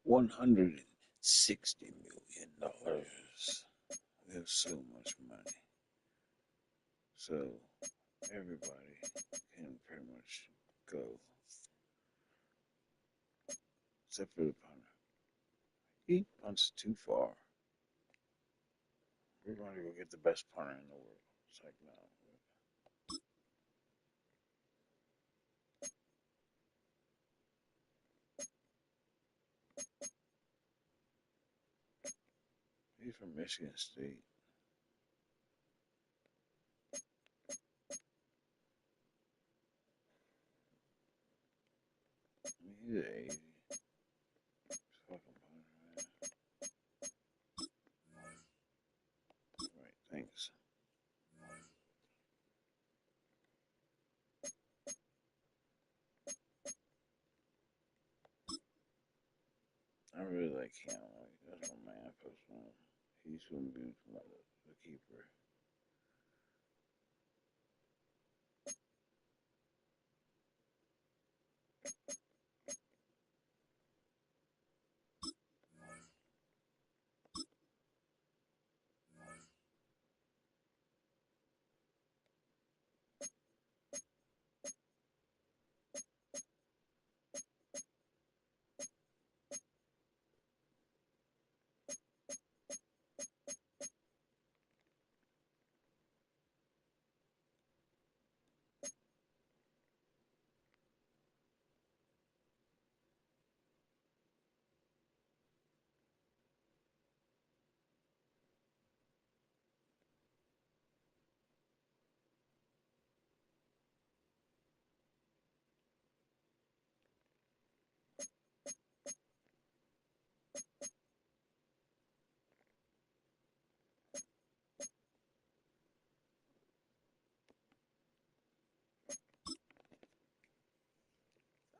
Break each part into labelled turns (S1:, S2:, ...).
S1: $160 million. We have so much money. So everybody can pretty much go, except for the punter. He punts too far. We're going to go get the best punter in the world. It's like, no. He's from Michigan State. I mean, he's an 80. Fucking punter, man. Right, thanks. I really like him. Like, that's my man, personally. He's going to be the keeper.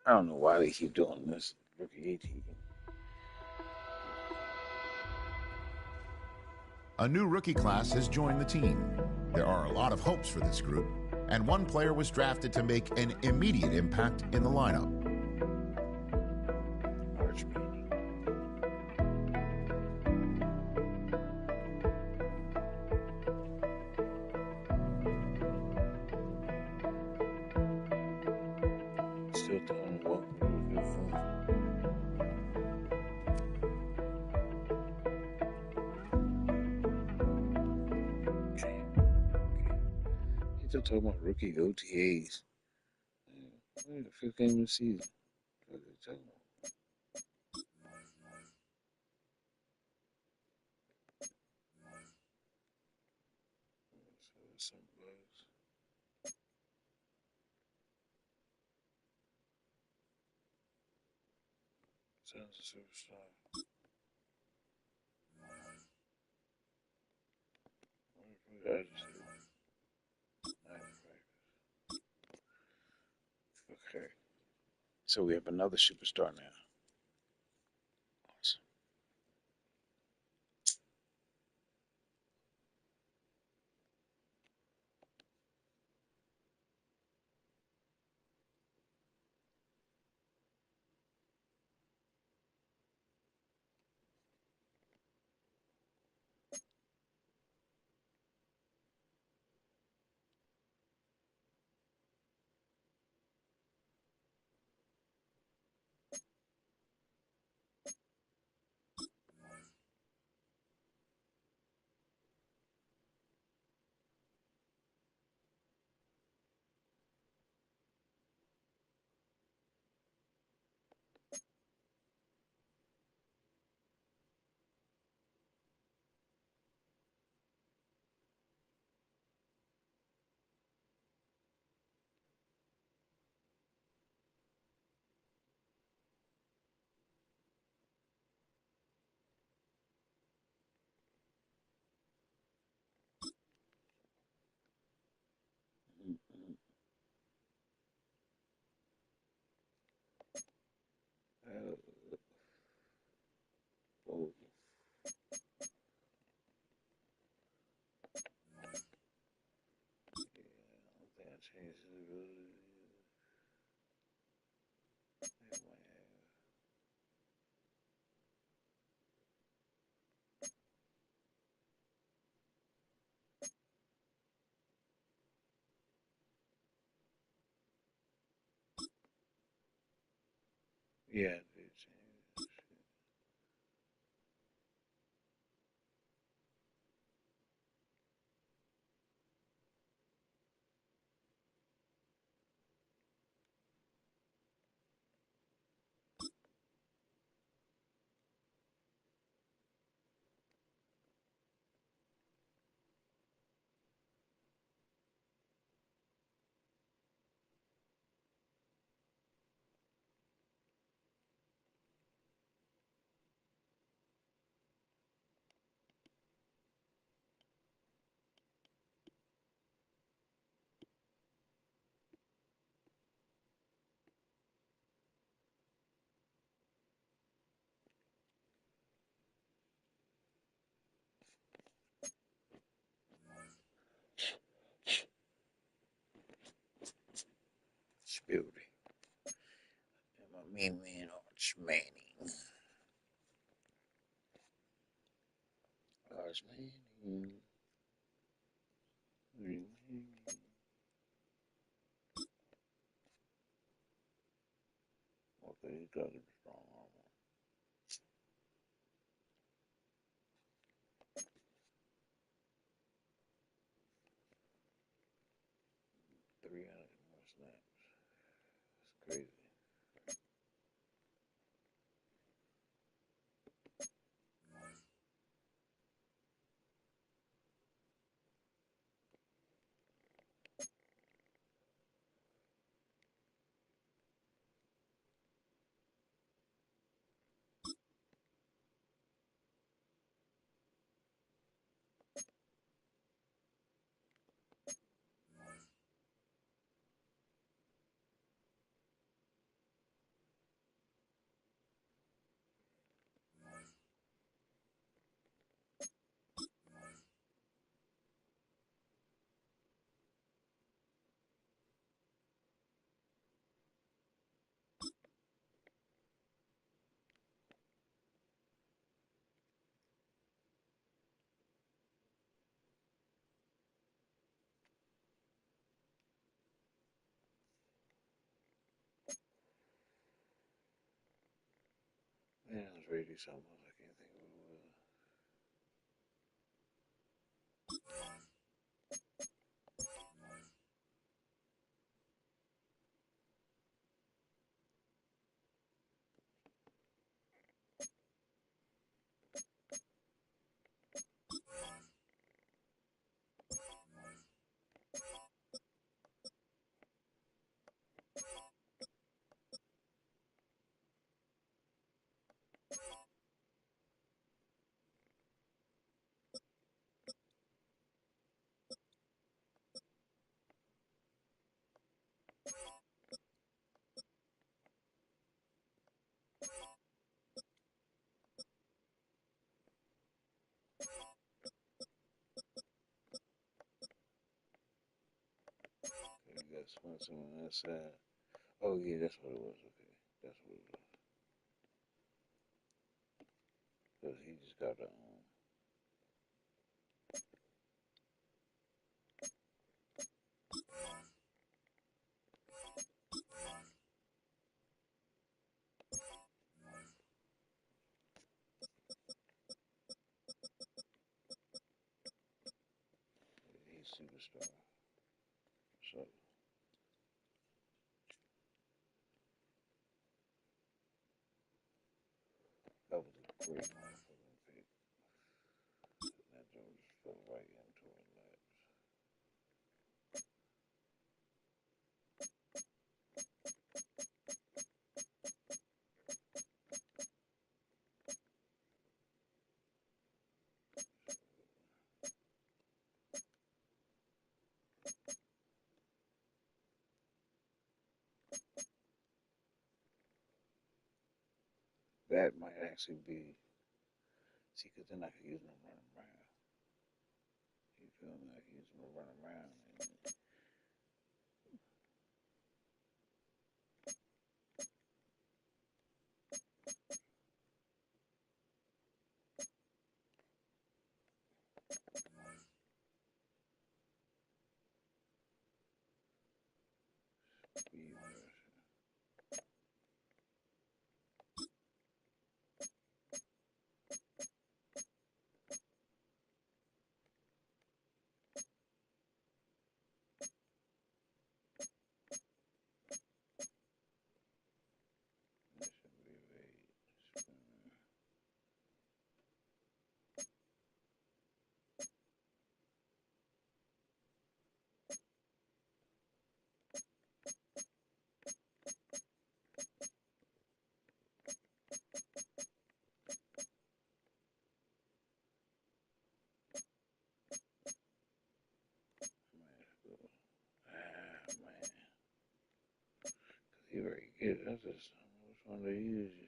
S1: I don't know why they keep doing this. Rookie 18.
S2: A new rookie class has joined the team. There are a lot of hopes for this group, and one player was drafted to make an immediate impact in the lineup.
S1: March meeting. Still telling what we're good for. Okay. He's still talking about rookie OTAs. Yeah. The fifth game of the season. What are they talking about? Some buzz. Sounds a superstar. Okay. So we have another superstar now. Awesome. Yeah, it's, spilled it. And my main man Arch Manning. Arch Manning. Okay, he got a strong armor. 300 more snaps. That's crazy. Man, it was ready something else. I can't think of what it was. Okay, you got Swenson on that side. Oh, yeah, that's what it was. Okay, that's what it was. Because he just got a. He's superstar. So, that was a great motherfucking pick. That joint just fell right into her laps. That might actually be. See, because then I could use him running around. You feel me? I could use him running around and speed rush. one they use you.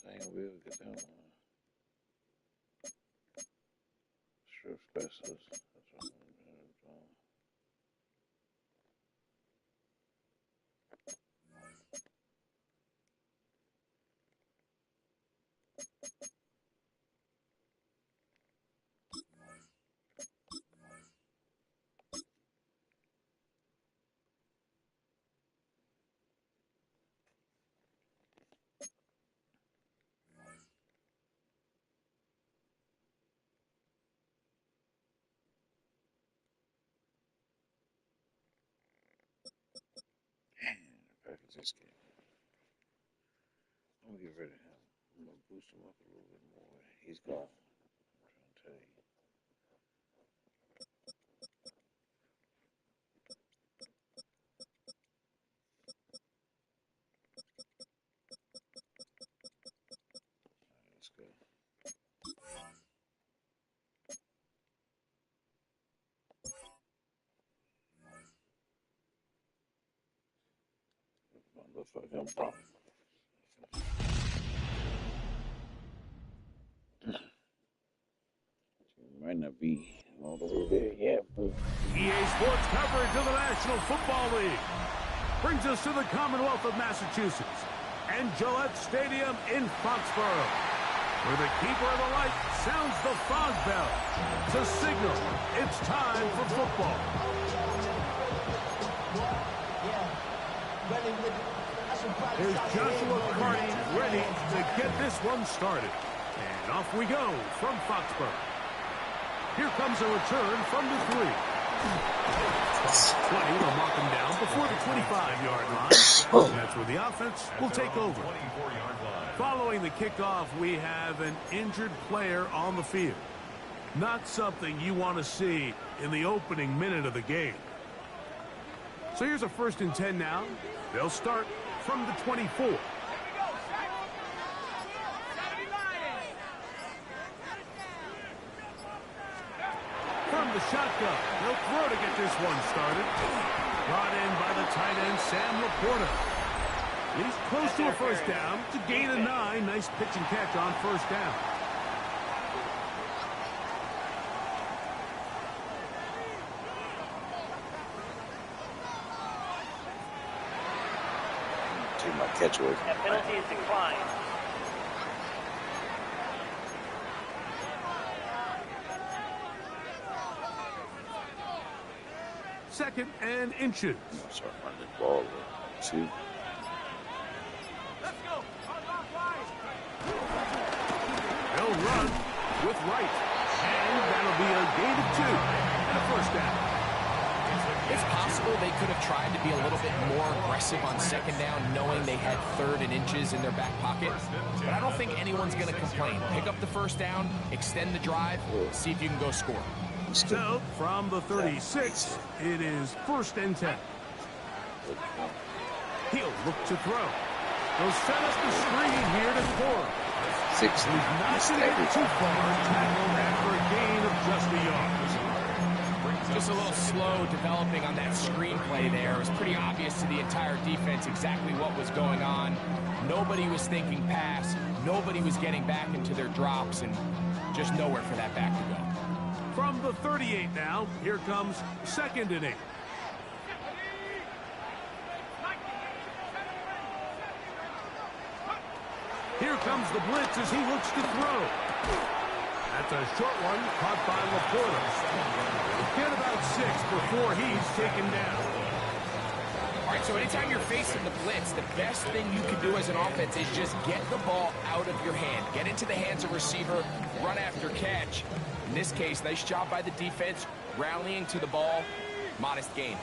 S1: I ain't gonna be able to get that one. Strip specialist. That's what I'm doing. Package this game. I'm gonna get rid of him. I'm gonna boost him up a little bit more. He's gone. I'm trying to tell you. Let's go. Motherfucking problem. Might not be all the way there yet, but
S3: EA Sports coverage of the National Football League brings us to the Commonwealth of Massachusetts and Gillette Stadium in Foxborough, where the keeper of the light sounds the fog bell to signal it's time for football. Here's Joshua Carney ready to get this one started. And off we go from Foxborough. Here comes a return from the 3. 20 will mark him down before the 25-yard line. That's where the offense will take over. Following the kickoff, we have an injured player on the field. Not something you want to see in the opening minute of the game. So here's a 1st and 10 now. They'll start from the 24. From the shotgun, they'll throw to get this one started. Brought in by the tight end, Sam Laporta. He's close to a 1st down. It's a gain of 9. Nice pitch and catch on 1st down.
S1: take my catch away from
S4: that penalty is declined.
S3: Second and inches.
S1: Start running the ball. See?
S3: Let's go. They'll run with right. And that'll be a gain of 2 and a 1st down.
S5: It's possible they could have tried to be a little bit more aggressive on 2nd down, knowing they had 3rd and inches in their back pocket. But I don't think anyone's going to complain. Pick up the 1st down, extend the drive, see if you can go score.
S3: So, from the 36, it is 1st and 10. He'll look to throw. They'll set up the screen here to score.
S1: 6.
S3: He's not going to get too far. Tackled after a gain of just a yard.
S5: Just a little slow developing on that screenplay there. It was pretty obvious to the entire defense exactly what was going on. Nobody was thinking pass. Nobody was getting back into their drops, and just nowhere for that back to go.
S3: From the 38 now, here comes 2nd and 8. Here comes the blitz as he looks to throw. That's a short one caught by Laporta. He'll get about 6 before he's taken down.
S5: All right, so anytime you're facing the blitz, the best thing you can do as an offense is just get the ball out of your hand. Get into the hands of receiver, run after catch. In this case, nice job by the defense, rallying to the ball, modest gain.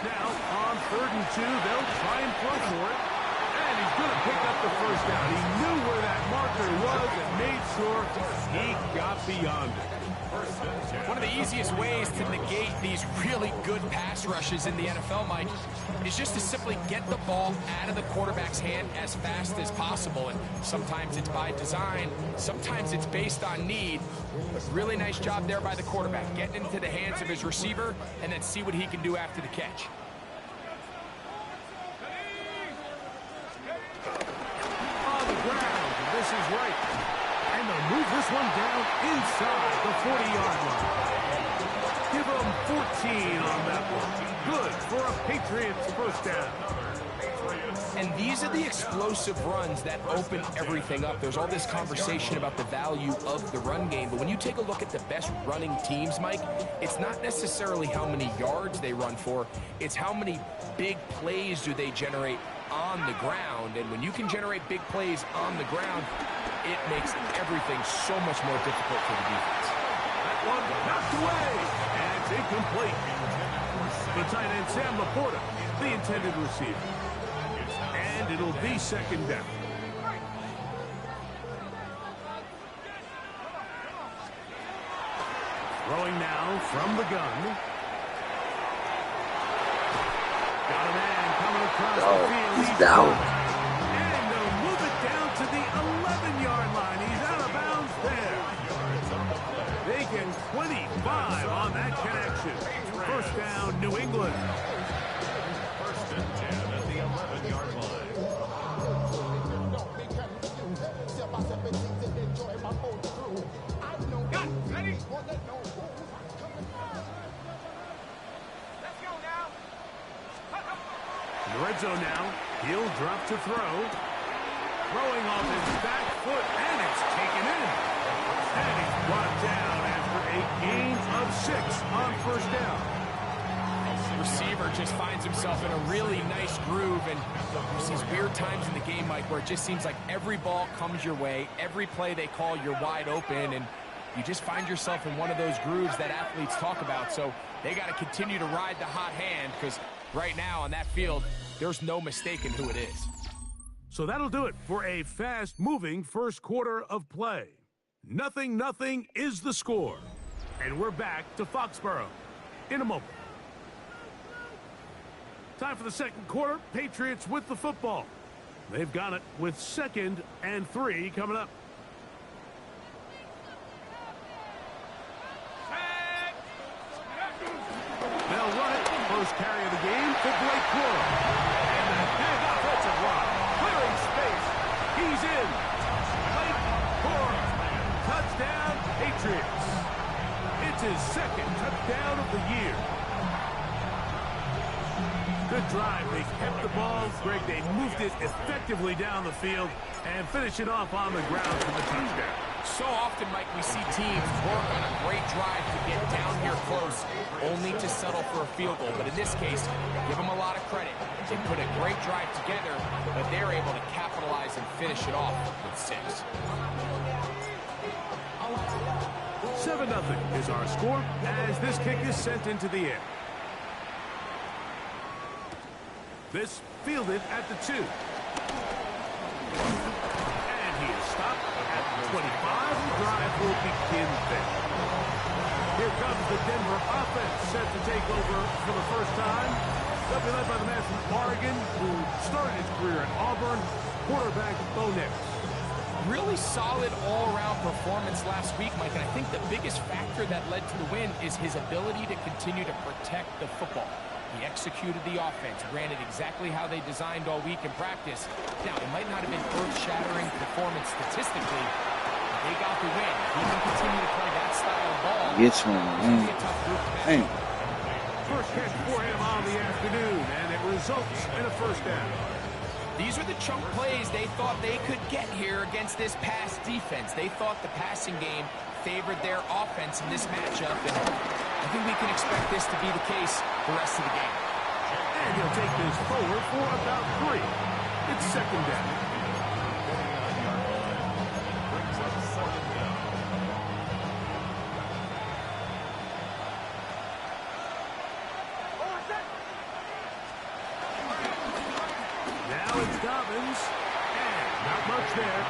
S3: Now, on 3rd and 2, they'll try and throw for it. And he's going to pick up the 1st down. He knew where that marker was and made sure he got beyond it.
S5: One of the easiest ways to negate these really good pass rushes in the NFL, Mike, is just to simply get the ball out of the quarterback's hand as fast as possible. And sometimes it's by design, sometimes it's based on need. But really nice job there by the quarterback, getting into the hands of his receiver and then see what he can do after the catch.
S3: this is right. And they'll move this one down inside the 40-yard line. Give them 14 on that one. Good for a Patriots first down.
S5: And these are the explosive runs that open everything up. There's all this conversation about the value of the run game, but when you take a look at the best running teams, Mike, it's not necessarily how many yards they run for, it's how many big plays do they generate on the ground. And when you can generate big plays on the ground, it makes everything so much more difficult for the defense.
S3: That one knocked away, and it's incomplete. The tight end, Sam Laporta, the intended receiver. And it'll be second down. Throwing now from the gun. Got a man coming across the field.
S1: He's down.
S3: And they'll move it down to the 11-yard line. He's out of bounds there. They get 25 on that connection. First down, New England.
S4: First and 10 at the 11-yard line.
S3: Ready? In the red zone now, he'll drop to throw. Throwing off his back foot, and it's taken in. And he's brought down after a gain of 6 on first down.
S5: Receiver just finds himself in a really nice groove, and there's these weird times in the game, Mike, where it just seems like every ball comes your way, every play they call, you're wide open, and you just find yourself in one of those grooves that athletes talk about. So they got to continue to ride the hot hand, because right now on that field, there's no mistaking who it is.
S3: So that'll do it for a fast-moving first quarter of play. 0-0 is the score. And we're back to Foxborough in a moment. Time for the second quarter. Patriots with the football. They've got it with 2nd and 3 coming up. They'll run it. First carry of the game for Blake Corum. And a big offensive line. Clearing space. He's in. Blake Corum. Touchdown, Patriots. It's his 2nd touchdown of the year. Good drive. They kept the ball. Greg, they moved it effectively down the field and finish it off on the ground for the touchdown.
S5: So often, Mike, we see teams work on a great drive to get down here close, only to settle for a field goal. But in this case, give them a lot of credit. They put a great drive together, but they're able to capitalize and finish it off with 6.
S3: 7-0 is our score as this kick is sent into the air. This fielded at the 2. And he is stopped at the 25. The drive will begin there. Here comes the Denver offense set to take over for the first time. They'll be led by the man from Oregon who started his career at Auburn, quarterback Bo Nix.
S5: Really solid all-around performance last week, Mike, and I think the biggest factor that led to the win is his ability to continue to protect the football. He executed the offense, ran it exactly how they designed all week in practice. Now, it might not have been earth-shattering performance statistically, but they got the win. He can continue to play that style of ball.
S1: Gets one, man. Hey.
S3: First catch for him on the afternoon, and it results in a first down.
S5: These are the chunk plays they thought they could get here against this pass defense. They thought the passing game favored their offense in this matchup, and I think we can expect this to be the case the rest of the game.
S3: And he'll take this forward for about 3. It's second down. Now it's Dobbins, and not much there.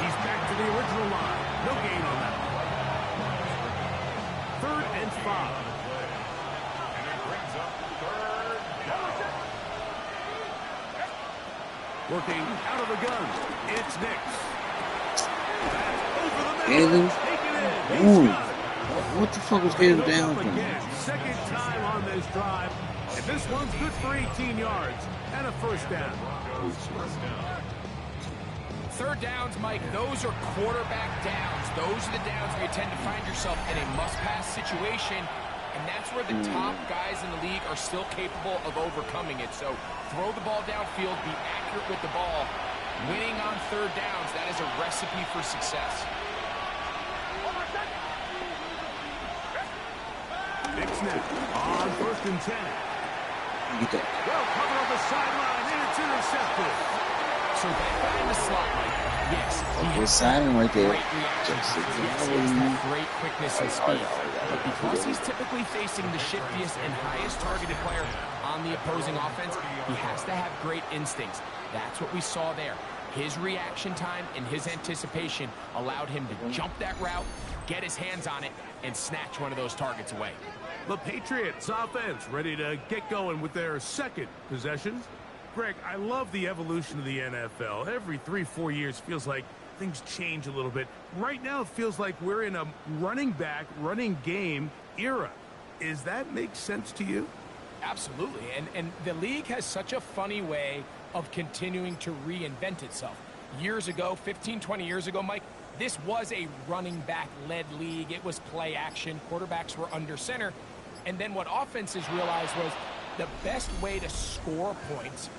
S3: He's back to the original line. No gain on that one. 3rd and 5. Working out of the gun. It's Nix. Over the middle. Taken in.
S1: Ooh. What the fuck was getting down from?
S3: Second time on this drive. And this one's good for 18 yards and a first down.
S5: third downs, Mike, those are quarterback downs. Those are the downs where you tend to find yourself in a must-pass situation, and that's where the top guys in the league are still capable of overcoming it. So throw the ball downfield, be accurate with the ball. Winning on third downs, that is a recipe for success.
S3: Big snap on 1st and 10. Well covered on the sideline, and it's intercepted.
S5: So that guy in the slot, Mike, yes, he has
S1: signing right there.
S5: great reaction. Yes, he has that great quickness and speed. But because he's typically facing the shiftiest and highest targeted player on the opposing offense, he has to have great instincts. That's what we saw there. His reaction time and his anticipation allowed him to jump that route, get his hands on it, and snatch one of those targets away.
S3: The Patriots offense ready to get going with their second possession. Greg, I love the evolution of the NFL. Every 3-4 years feels like things change a little bit. Right now it feels like we're in a running back, running game era. Does that make sense to you?
S5: Absolutely, and the league has such a funny way of continuing to reinvent itself. Years ago, 15, 20 years ago, Mike, this was a running back-led league. It was play action. Quarterbacks were under center. And then what offenses realized was the best way to score points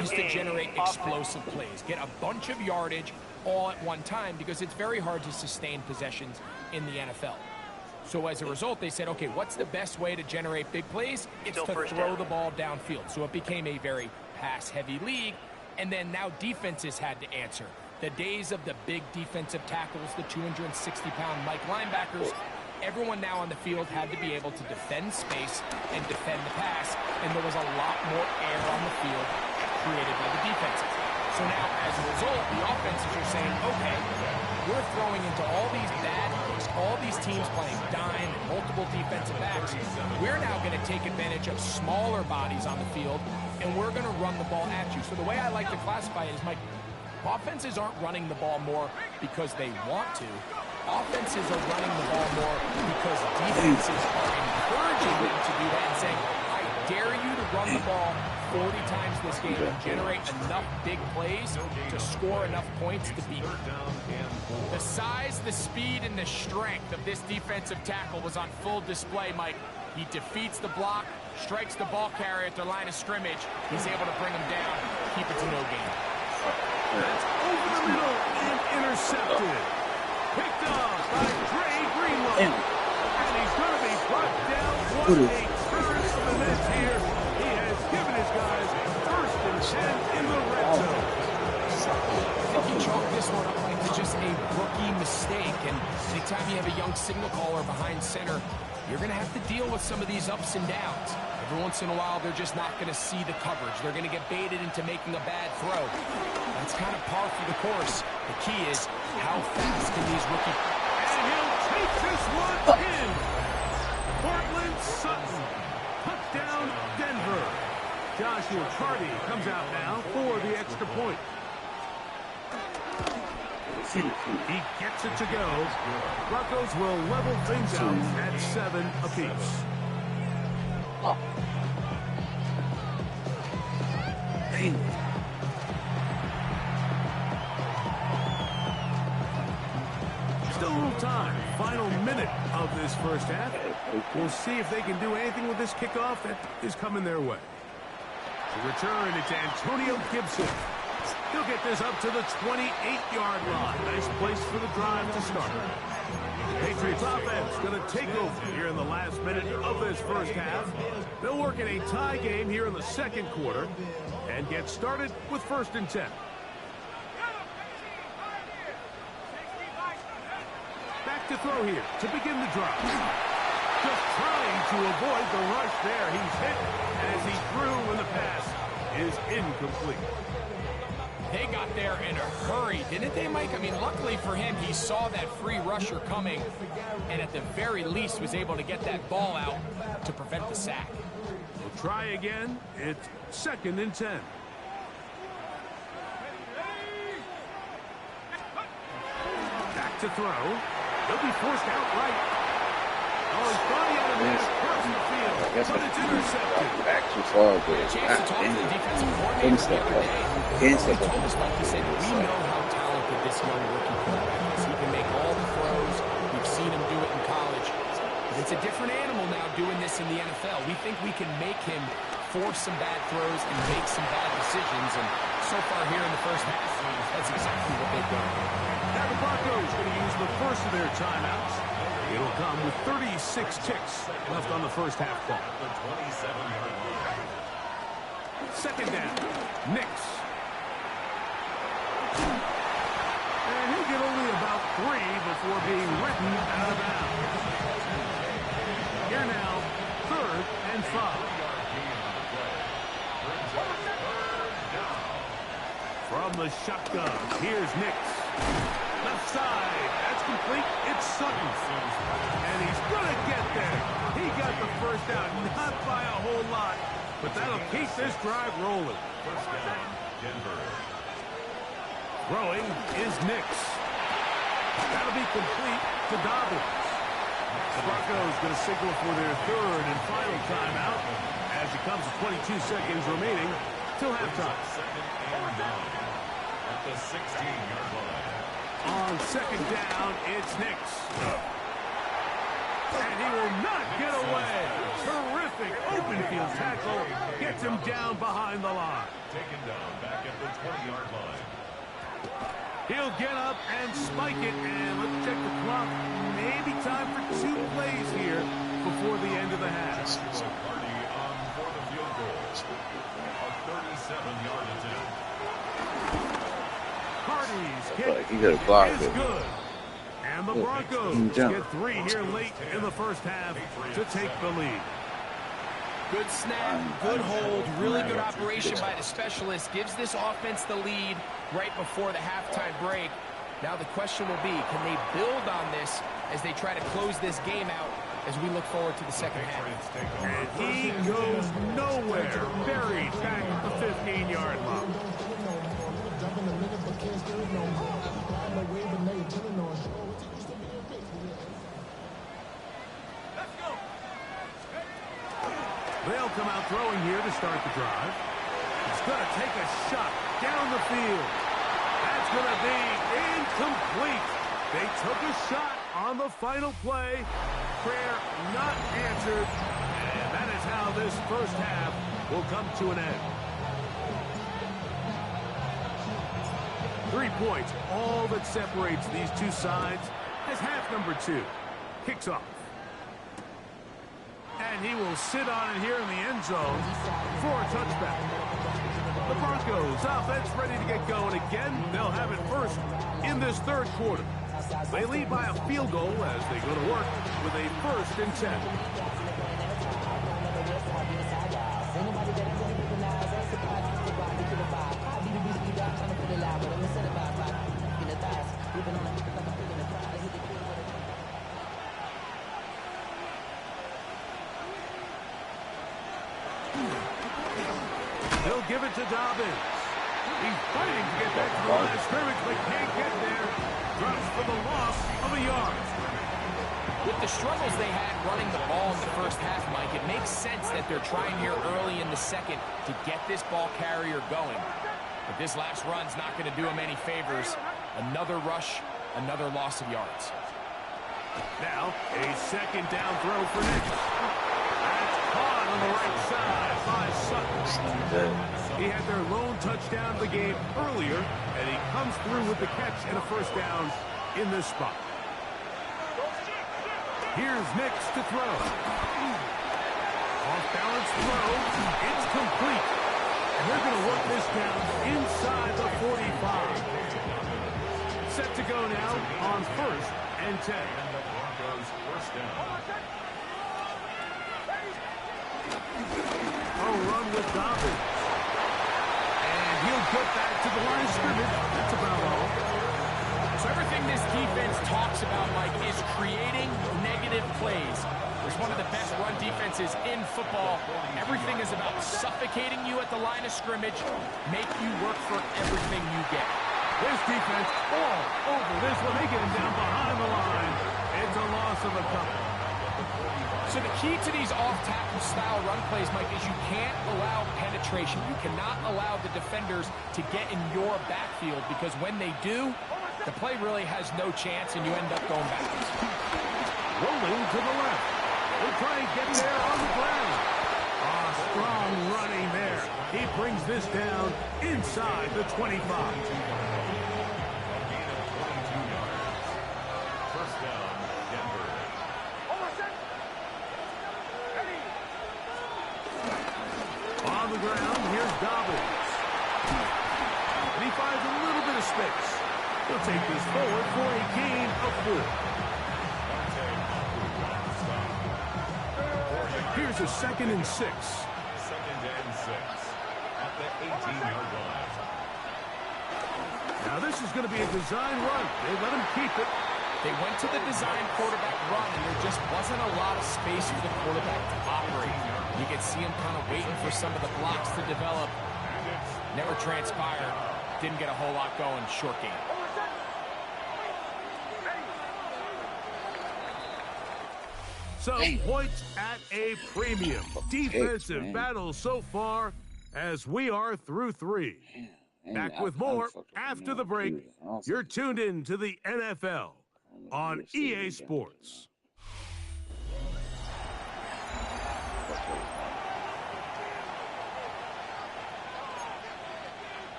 S5: is to generate explosive plays. Get a bunch of yardage all at one time because it's very hard to sustain possessions in the NFL. So as a result, they said, okay, what's the best way to generate big plays? It's to throw the ball downfield. So it became a very pass-heavy league, and then now defenses had to answer. The days of the big defensive tackles, the 260-pound Mike linebackers, everyone now on the field had to be able to defend space and defend the pass, and there was a lot more air on the field created by the defenses. So now, as a result, the offenses are saying, okay, we're throwing into all these bad looks, all these teams playing dime and multiple defensive backs. We're now going to take advantage of smaller bodies on the field, and we're going to run the ball at you. So the way I like to classify it is, Mike, offenses aren't running the ball more because they want to. Offenses are running the ball more because defenses are encouraging them to do that and saying, I dare you to run the ball 40 times this game and generate enough big plays to score enough points to beat them. The size, the speed, and the strength of this defensive tackle was on full display, Mike. He defeats the block, strikes the ball carrier at the line of scrimmage. He's able to bring him down, keep it to no gain.
S3: That's over the middle and intercepted. Picked off by Dre Greenlaw. And he's going to be brought down. What a turn of events here. He has given his guys 1st and 10 in the red zone.
S5: I think you chalk this one up like just a rookie mistake. And anytime you have a young signal caller behind center, you're going to have to deal with some of these ups and downs. Every once in a while, they're just not going to see the coverage. They're going to get baited into making a bad throw. That's kind of par for the course. The key is how fast can these rookies...
S3: And he'll take this one in. Portland Sutton. Touchdown, Denver. Joshua Carty comes out now for the extra point. He gets it to go. Broncos will level things out at 7 apiece. Still a little time. Final minute of this first half. We'll see if they can do anything with this kickoff that is coming their way. To return, it's Antonio Gibson. He'll get this up to the 28-yard line. Nice place for the drive to start. Patriots offense going to take over here in the last minute of this first half. They'll work in a tie game here in the second quarter and get started with 1st and 10. Back to throw here to begin the drive. Just trying to avoid the rush there. He's hit as he threw when the pass is incomplete.
S5: They got there in a hurry, didn't they, Mike? I mean, luckily for him, he saw that free rusher coming and at the very least was able to get that ball out to prevent the sack.
S3: We'll try again. It's 2nd and 10. Back to throw. He'll be forced outright. Oh, he's thought he had a man across the field, but it's intercepted.
S1: Back too far, but
S5: Chance to talk to the defensive coordinator the other day. He told us, like he said, we know how talented talented this young rookie quarterback is. He can make all the throws. We've seen him do it in college. But it's a different animal now doing this in the NFL. We think we can make him force some bad throws and make some bad decisions. And so far here in the first half, that's exactly what they've done.
S3: Now the Broncos going to use the first of their timeouts. It'll come with 36 ticks left on the first half clock. Second down, Nix. And he'll get only about 3 before being written out of bounds. Here now, 3rd and 5. From the shotgun, here's Nix. Left side, that's complete. It's Sutton. And he's going to get there. He got the first down, not by a whole lot, but that'll keep this drive rolling.
S4: First down, Denver.
S3: Throwing is Nix. That'll be complete to Dobbins. The Broncos going to signal for their 3rd and final timeout as it comes with 22 seconds remaining till halftime.
S4: Second and 9 at the 16-yard line.
S3: On second down, it's Nix. And he will not get away. Terrific open field tackle. Gets him down behind the line.
S4: Taken down back at the 20-yard line.
S3: He'll get up and spike it. And let's check the clock. Maybe time for 2 plays here before the end of the half.
S4: Party on for the field goal. A 37-yard attempt.
S3: Hardy's
S1: Like he
S3: kick
S1: got a block
S3: is
S1: it.
S3: good. And the Broncos get 3 here late in the first half to take the lead.
S5: Good snap, good hold, really good operation by the specialist. Gives this offense the lead right before the halftime break. Now the question will be, can they build on this as they try to close this game out as we look forward to the second half?
S3: And he goes nowhere. Buried back at the 15-yard line. They'll come out throwing here to start the drive. He's going to take a shot down the field. That's going to be incomplete. They took a shot on the final play. Prayer not answered. And that is how this first half will come to an end. 3 points, all that separates these two sides as half number 2 kicks off. And he will sit on it here in the end zone for a touchback. The Broncos offense ready to get going again. They'll have it first in this 3rd quarter. They lead by a field goal as they go to work with a 1st and 10. They'll give it to Dobbins. He's fighting to get back to the line of scrimmage, but can't get there. Drops for the loss of a yard.
S5: With the struggles they had running the ball in the first half, Mike, it makes sense that they're trying here early in the second to get this ball carrier going. But this last run's not going to do him any favors. Another rush, another loss of yards.
S3: Now, a second down throw for Nix. That's caught on the right side by Sutton. He had their lone touchdown of the game earlier, and he comes through with the catch and a first down in this spot. Here's Nix to throw. Off-balance throw. It's complete. And they're going to work this down inside the 45. Set to go now on 1st and 10.
S4: And the Broncos first down.
S3: A run with Dobbins. And he'll get back to the line of scrimmage. That's about all.
S5: So everything this defense talks about, Mike, is creating negative plays. It's one of the best run defenses in football. Everything is about suffocating you at the line of scrimmage, make you work for everything you get.
S3: This defense all over this one. They get him down behind the line. It's a loss of a couple.
S5: So the key to these off-tackle style run plays, Mike, is you can't allow penetration. You cannot allow the defenders to get in your backfield, because when they do, the play really has no chance and you end up going backwards.
S3: Rolling to the left. They'll try and get there on the ground. Strong running there. He brings this down inside the 25.
S4: First down, Denver.
S3: On the ground, here's Dobbins. And he finds a little bit of space. He'll take this forward for a gain of 4. Here's a 2nd and 6.
S4: 2nd and 6 at the 18-yard line.
S3: Now this is going to be a design run. They let him keep it.
S5: They went to the design quarterback run, and there just wasn't a lot of space for the quarterback to operate. You could see him kind of waiting for some of the blocks to develop. Never transpired. Didn't get a whole lot going. Short game.
S3: So points at a premium. Defensive battle so far as we are through 3. Back with more after the break. You're tuned in to the NFL on EA Sports.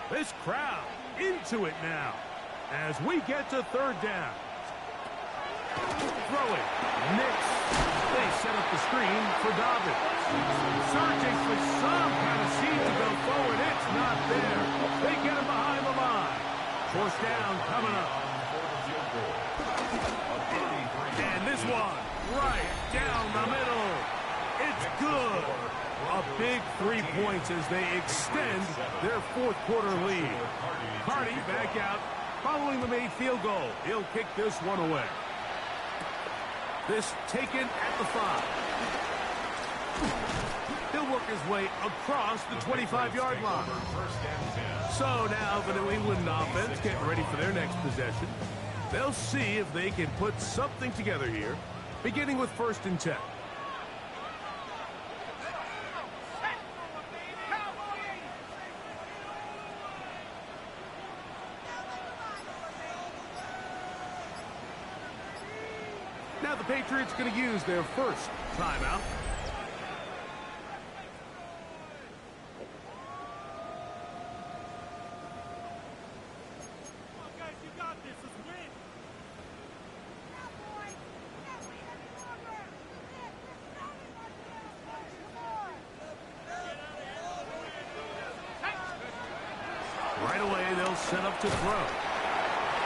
S3: This crowd into it now as we get to 3rd down. Throwing. Knicks. They set up the screen for Dobbins. Searching for some kind of seed to go forward. It's not there. They get him behind the line. 4th down coming up. And this one right down the middle. It's good. A big 3 points as they extend their 4th quarter lead. Hardy back out following the made field goal. He'll kick this one away. This taken at the 5. He'll work his way across the 25-yard line. So now the New England offense getting ready for their next possession. They'll see if they can put something together here, beginning with 1st and 10. Now the Patriots going to use their 1st timeout. Right away, they'll set up to throw.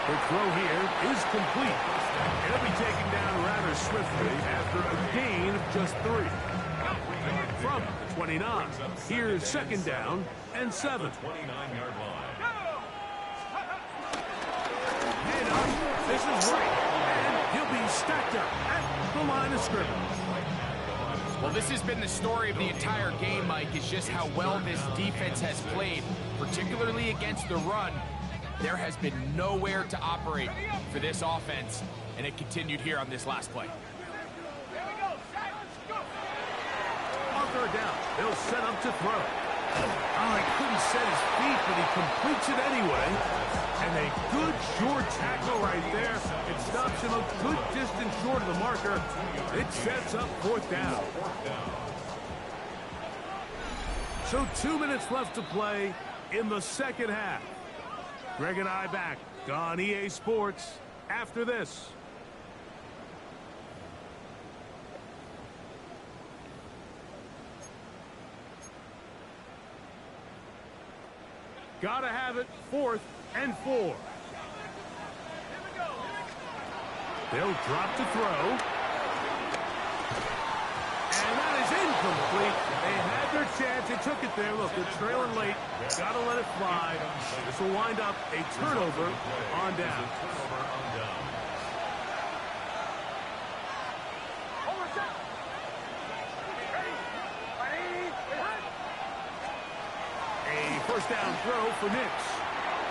S3: The throw here is complete. He'll be taken down rather swiftly after a gain of just 3. From the 29, here's 2nd down and 7.
S4: 29-yard line.
S3: Head up. This is right. And he'll be stacked up at the line of scrimmage.
S5: Well, this has been the story of the entire game, Mike, is just how well this defense has played, particularly against the run. There has been nowhere to operate for this offense, and it continued here on this last play.
S3: On 3rd down, they'll set up to throw. Oh, he couldn't set his feet, but he completes it anyway. And a good short tackle right there. It stops him a good distance short of the marker. It sets up 4th down. So 2 minutes left to play in the 2nd half. Greg and I back on EA Sports after this. Gotta have it. 4th and 4. They'll drop to throw. And that is incomplete. They had their chance. They took it there. Look, they're trailing late. Gotta let it fly. This will wind up a turnover on down. A 1st down throw for Knicks.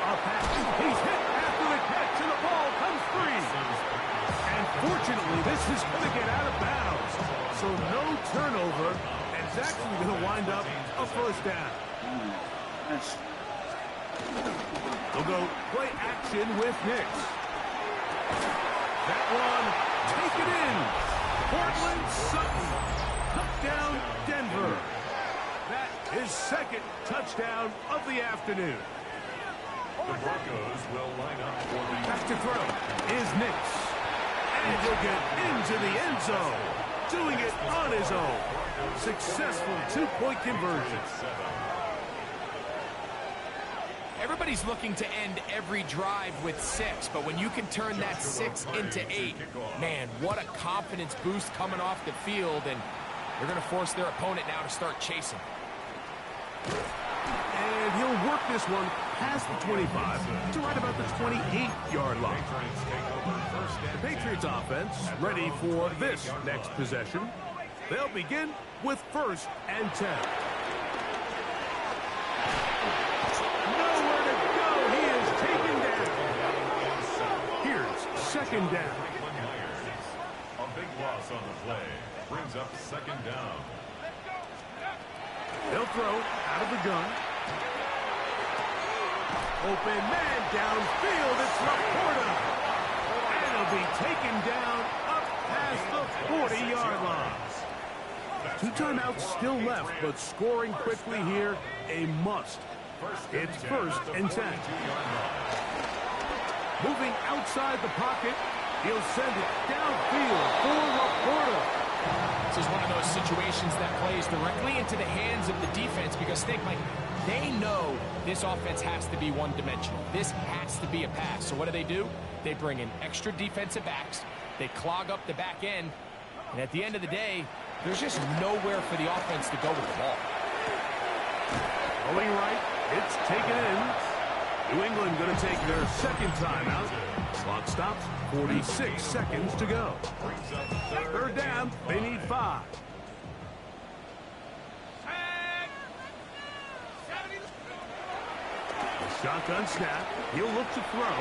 S3: A pass. He's hit at for the catch, and the ball comes free. And fortunately, this is going to get out of bounds. So no turnover, and it's actually going to wind up a first down. They'll go play action with Nix. That one, take it in. Portland Sutton, touchdown Denver. That is second touchdown of the afternoon.
S4: The Broncos will line up for the
S3: Back to throw is Nix. And he'll get into the end zone. Doing it on his own. Successful two-point conversion.
S5: Everybody's looking to end every drive with 6, but when you can turn that 6 into 8, man, what a confidence boost coming off the field, and they're going to force their opponent now to start chasing.
S3: And he'll work this one past the 25 to right about the 28-yard line. The Patriots offense ready for this next possession. They'll begin with 1st and 10. Nowhere to go. He is taken down. Here's 2nd down.
S4: A big loss on the play. Brings up 2nd down.
S3: They'll throw out of the gun. Open man downfield. It's Laporta. And he'll be taken down up past the 40-yard line. 2 timeouts still left, but scoring quickly here, a must. It's 1st and 10. Moving outside the pocket, he'll send it downfield for Laporta.
S5: This is one of those situations that plays directly into the hands of the defense because think, Mike, they know this offense has to be one-dimensional. This has to be a pass. So what do? They bring in extra defensive backs. They clog up the back end. And at the end of the day, there's just nowhere for the offense to go with the ball.
S3: Going right, it's taken in. New England going to take their 2nd timeout. Clock stops, 46 seconds to go. 3rd down, they need 5. Shotgun snap, he'll look to throw.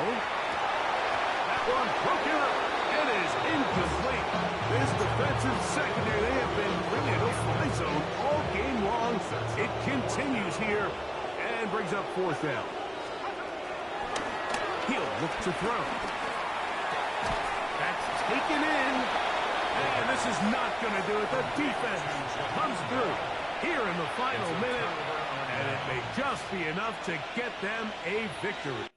S3: That one broken up. It is incomplete. This defensive secondary, they have been really in a fly zone all game long. It continues here and brings up 4th down. He'll look to throw. That's taken in. And this is not going to do it. The defense comes through here in the final minute. And it may just be enough to get them a victory.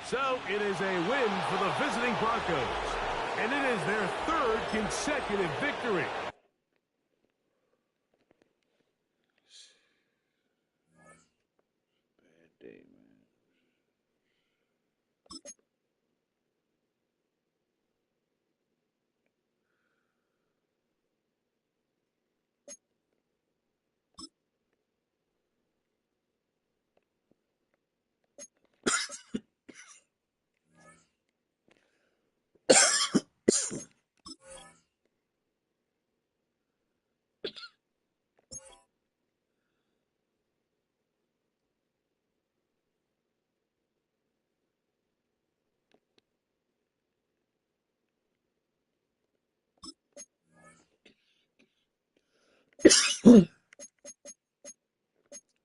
S3: So it is a win for the visiting Broncos. And it is their 3rd consecutive victory.
S1: Bad day, man.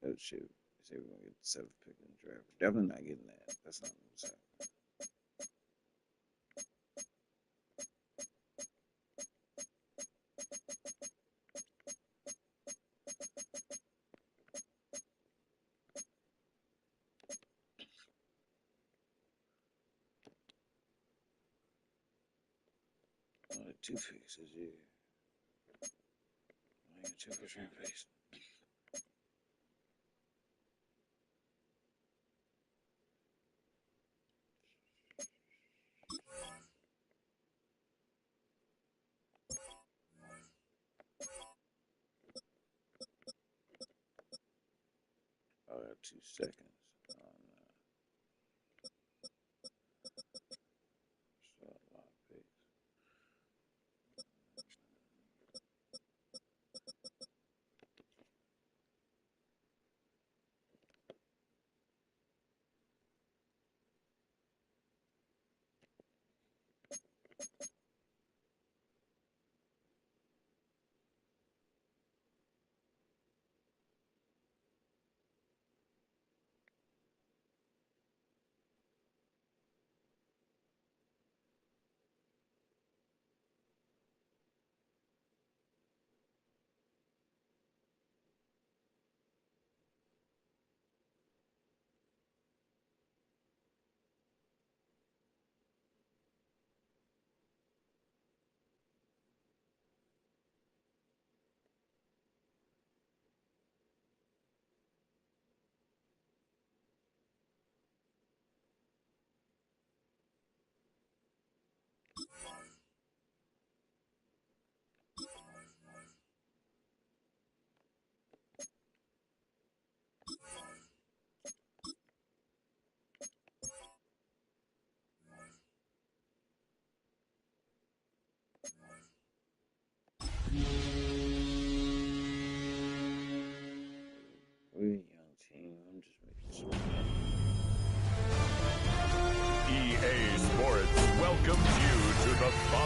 S1: Oh, shoot. Say we're going to get the 7th pick in the draft. Definitely not getting that. That's not what's happening. Only 2 picks this year. I got 2 first-round picks. I got 2 seconds on so a lot of picks.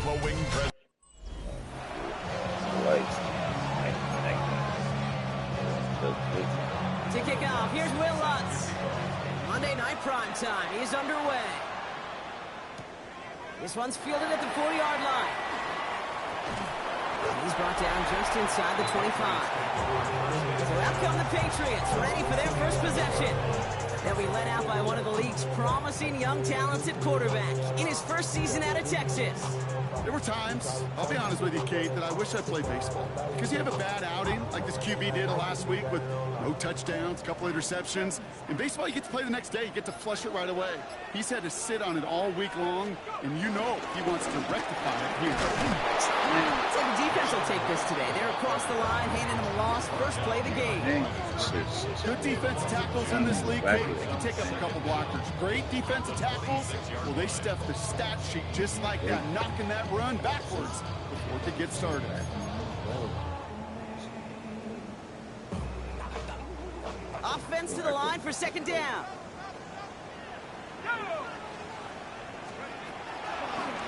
S4: following
S1: Lights.
S6: To kick off, here's Will Lutz. Monday night prime time. He's underway. This one's fielded at the 40-yard line. He's brought down just inside the 25. So out come the Patriots, ready for their first possession. They'll be led out by one of the league's promising young talents at quarterback in his first season out of Texas.
S7: There were times, I'll be honest with you, Kate, that I wish I played baseball. Because you have a bad outing, like this QB did last week with no touchdowns, a couple interceptions. In baseball, you get to play the next day. You get to flush it right away. He's had to sit on it all week long, and you know he wants to rectify it here.
S6: Looks like the defense will take this today. They're across the line, handing him a loss. First play of the game.
S7: Good defensive tackles in this league, Kate. They can take up a couple blockers. Great defensive tackles, well, they stuff the stat sheet just like that, knocking that run backwards before it could get started.
S6: Offense to the line for second down.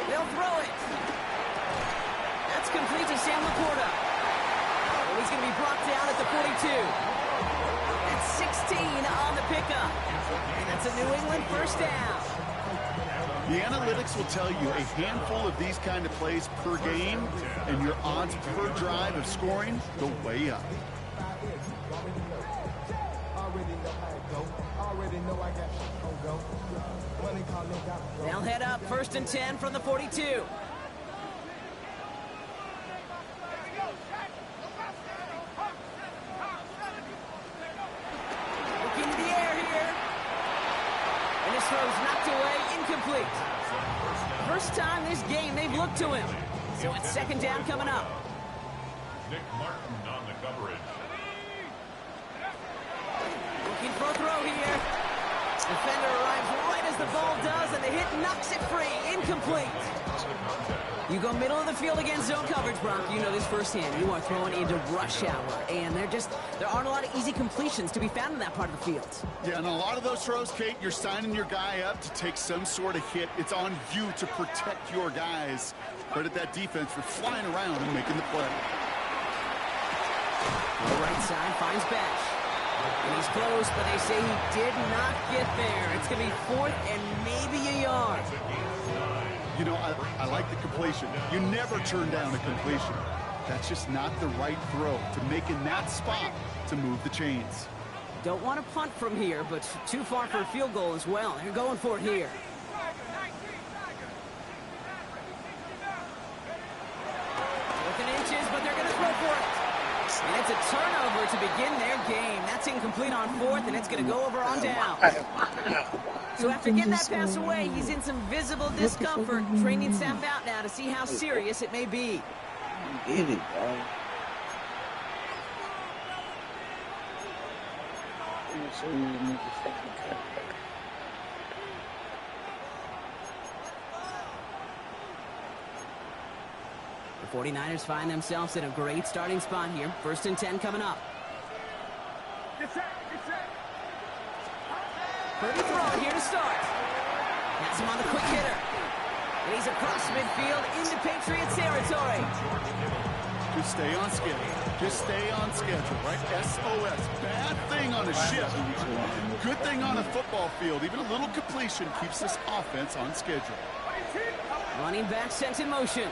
S6: They'll throw it. That's complete to Sam Laporta. And he's going to be brought down at the 42. That's 16 on the pickup. And that's a New England first down.
S7: The analytics will tell you a handful of these kind of plays per game, and your odds per drive of scoring go way up.
S6: They'll head up first and 10 from the 42. Looking to the air here. And this throw's knocked away, incomplete. First time this game they've looked to him. So it's second down coming up.
S4: Nick Martin on the coverage.
S6: Looking for a throw here. Defender arrives right as the ball does, and the hit knocks it free. Incomplete. You go middle of the field against zone coverage, Brock. You know this firsthand. You are throwing into rush hour, and there aren't a lot of easy completions to be found in that part of the field.
S7: Yeah, and a lot of those throws, Kate, you're signing your guy up to take some sort of hit. It's on you to protect your guys. Credit that defense for flying around and making the play.
S6: On the right side finds Bash. And he's close, but they say he did not get there. It's going to be fourth and maybe a yard.
S7: You know, I like the completion. You never turn down a completion. That's just not the right throw to make in that spot to move the chains.
S6: Don't want to punt from here, but too far for a field goal as well. They're going for it here. Within inches, but they're going to throw for it. And it's a turnover to begin their game. That's incomplete on fourth, and it's going to go over on down. So after getting that pass away, he's in some visible discomfort. Training staff out now to see how serious it may be.
S1: Get it, bro.
S6: The 49ers find themselves in a great starting spot here. First and 10 coming up. Pretty throw here to start. Has him on the quick hitter. And he's across midfield into Patriots territory.
S7: Just stay on schedule. Just stay on schedule, right? SOS. Bad thing on a ship. Good thing on a football field. Even a little completion keeps this offense on schedule.
S6: Running back sent in motion.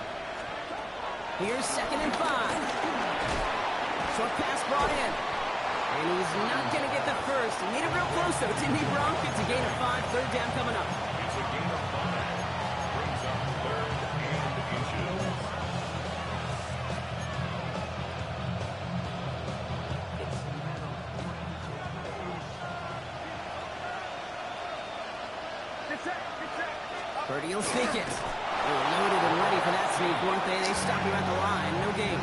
S6: Here's second and 5. Short pass brought in. And he's not going to get the first. He made it real close, though. Didn't he, Bronk? It's a gain of 5. Third down coming up.
S4: It's a gain of 5. Brings up third and inches.
S6: Purdy will sneak it. They were loaded and ready for that sneak, weren't they? They stop you at the line. No gain.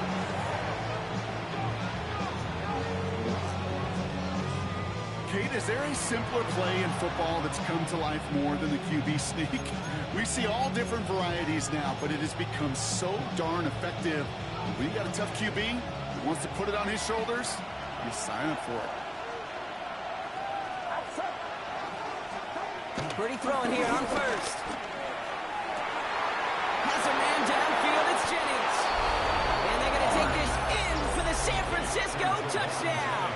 S7: Kate, is there a simpler play in football that's come to life more than the QB sneak? We see all different varieties now, but it has become so darn effective. When you got a tough QB who wants to put it on his shoulders, you sign up for it.
S6: Purdy throwing here on first. has a man downfield. It's Jennings. And they're going to take this in for the San Francisco touchdown.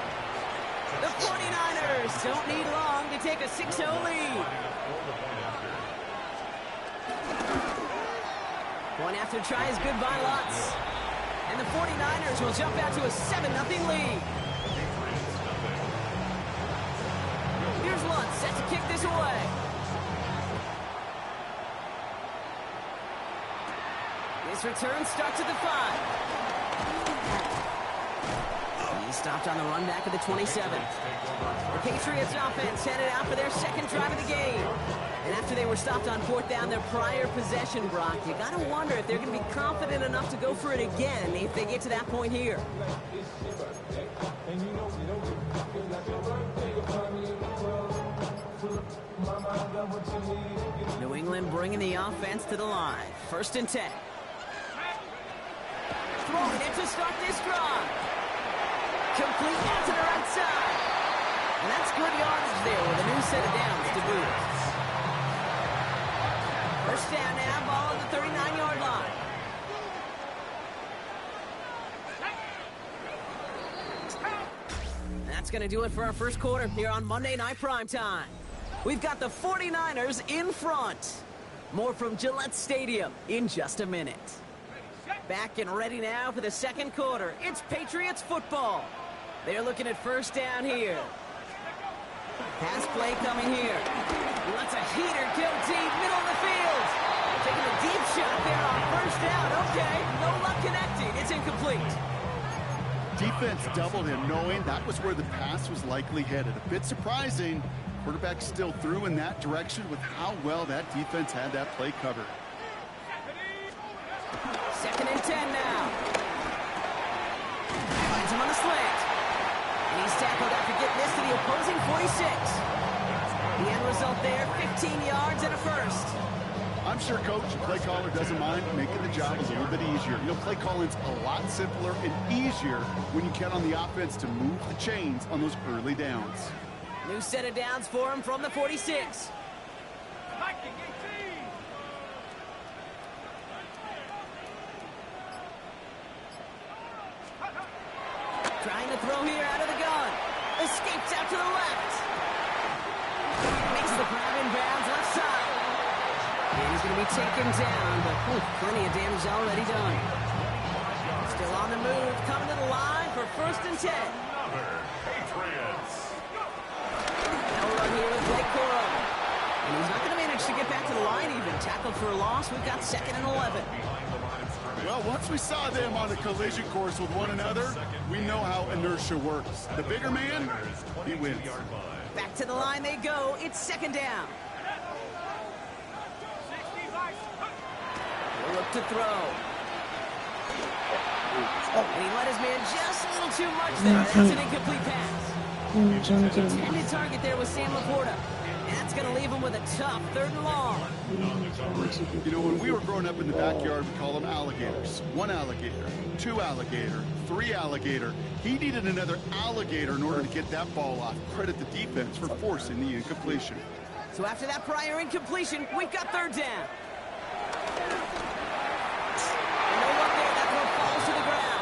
S6: The 49ers don't need long to take a 6-0 lead. Point after try is good by Lutz. And the 49ers will jump out to a 7-0 lead. Here's Lutz set to kick this away. This return starts at the 5. He stopped on the run back at the 27. The Patriots offense headed out for their second drive of the game. And after they were stopped on fourth down their prior possession, Brock, you got to wonder if they're going to be confident enough to go for it again if they get to that point here. New England bringing the offense to the line. 1st and 10. Throwing it to start this drive. Complete out to the right side. And that's good yardage there with a new set of downs to boot. 1st down now, ball at the 39-yard line. That's going to do it for our first quarter here on Monday Night Primetime. We've got the 49ers in front. More from Gillette Stadium in just a minute. Back and ready now for the second quarter. It's Patriots football. They're looking at 1st down here. Pass play coming here. He lets a heater go deep, middle of the field. Taking a deep shot there on 1st down. Okay, no luck connecting. It's incomplete.
S7: Defense doubled him, knowing that was where the pass was likely headed. A bit surprising. Quarterback still threw in that direction with how well that defense had that play covered.
S6: 2nd and 10 now. Finds him on the slant. And he's tackled after getting this to the opposing 46. The end result there, 15 yards and a first.
S7: I'm sure coach and play caller doesn't mind making the job a little bit easier. You know, play calling's a lot simpler and easier when you count on the offense to move the chains on those early downs.
S6: New set of downs for him from the 46. Trying to throw here out of the gun. Escapes out to the left. Makes the grab in bounds left side. And he's going to be taken down, but plenty of damage already done. Still on the move, coming to the line for 1st and 10.
S4: Patriots.
S6: Now we're on here with Blake Corum. And he's not going to manage to get back to the line even. Tackled for a loss. We've got 2nd and 11.
S7: Well, once we saw them on a collision course with one another, we know how inertia works. The bigger man, he wins.
S6: Back to the line they go. It's 2nd down. He'll look to throw. And he let his man just a little too much there. That's an incomplete pass. Intended target there was Sam Laporta. And that's going to leave him with a tough 3rd and long.
S7: You know, when we were growing up in the backyard, we call them alligators. 1 alligator, 2 alligator, 3 alligator. He needed another alligator in order to get that ball off. Credit the defense for forcing the incompletion.
S6: So after that prior incompletion, we've got 3rd down. And no luck there. That throw falls to the ground.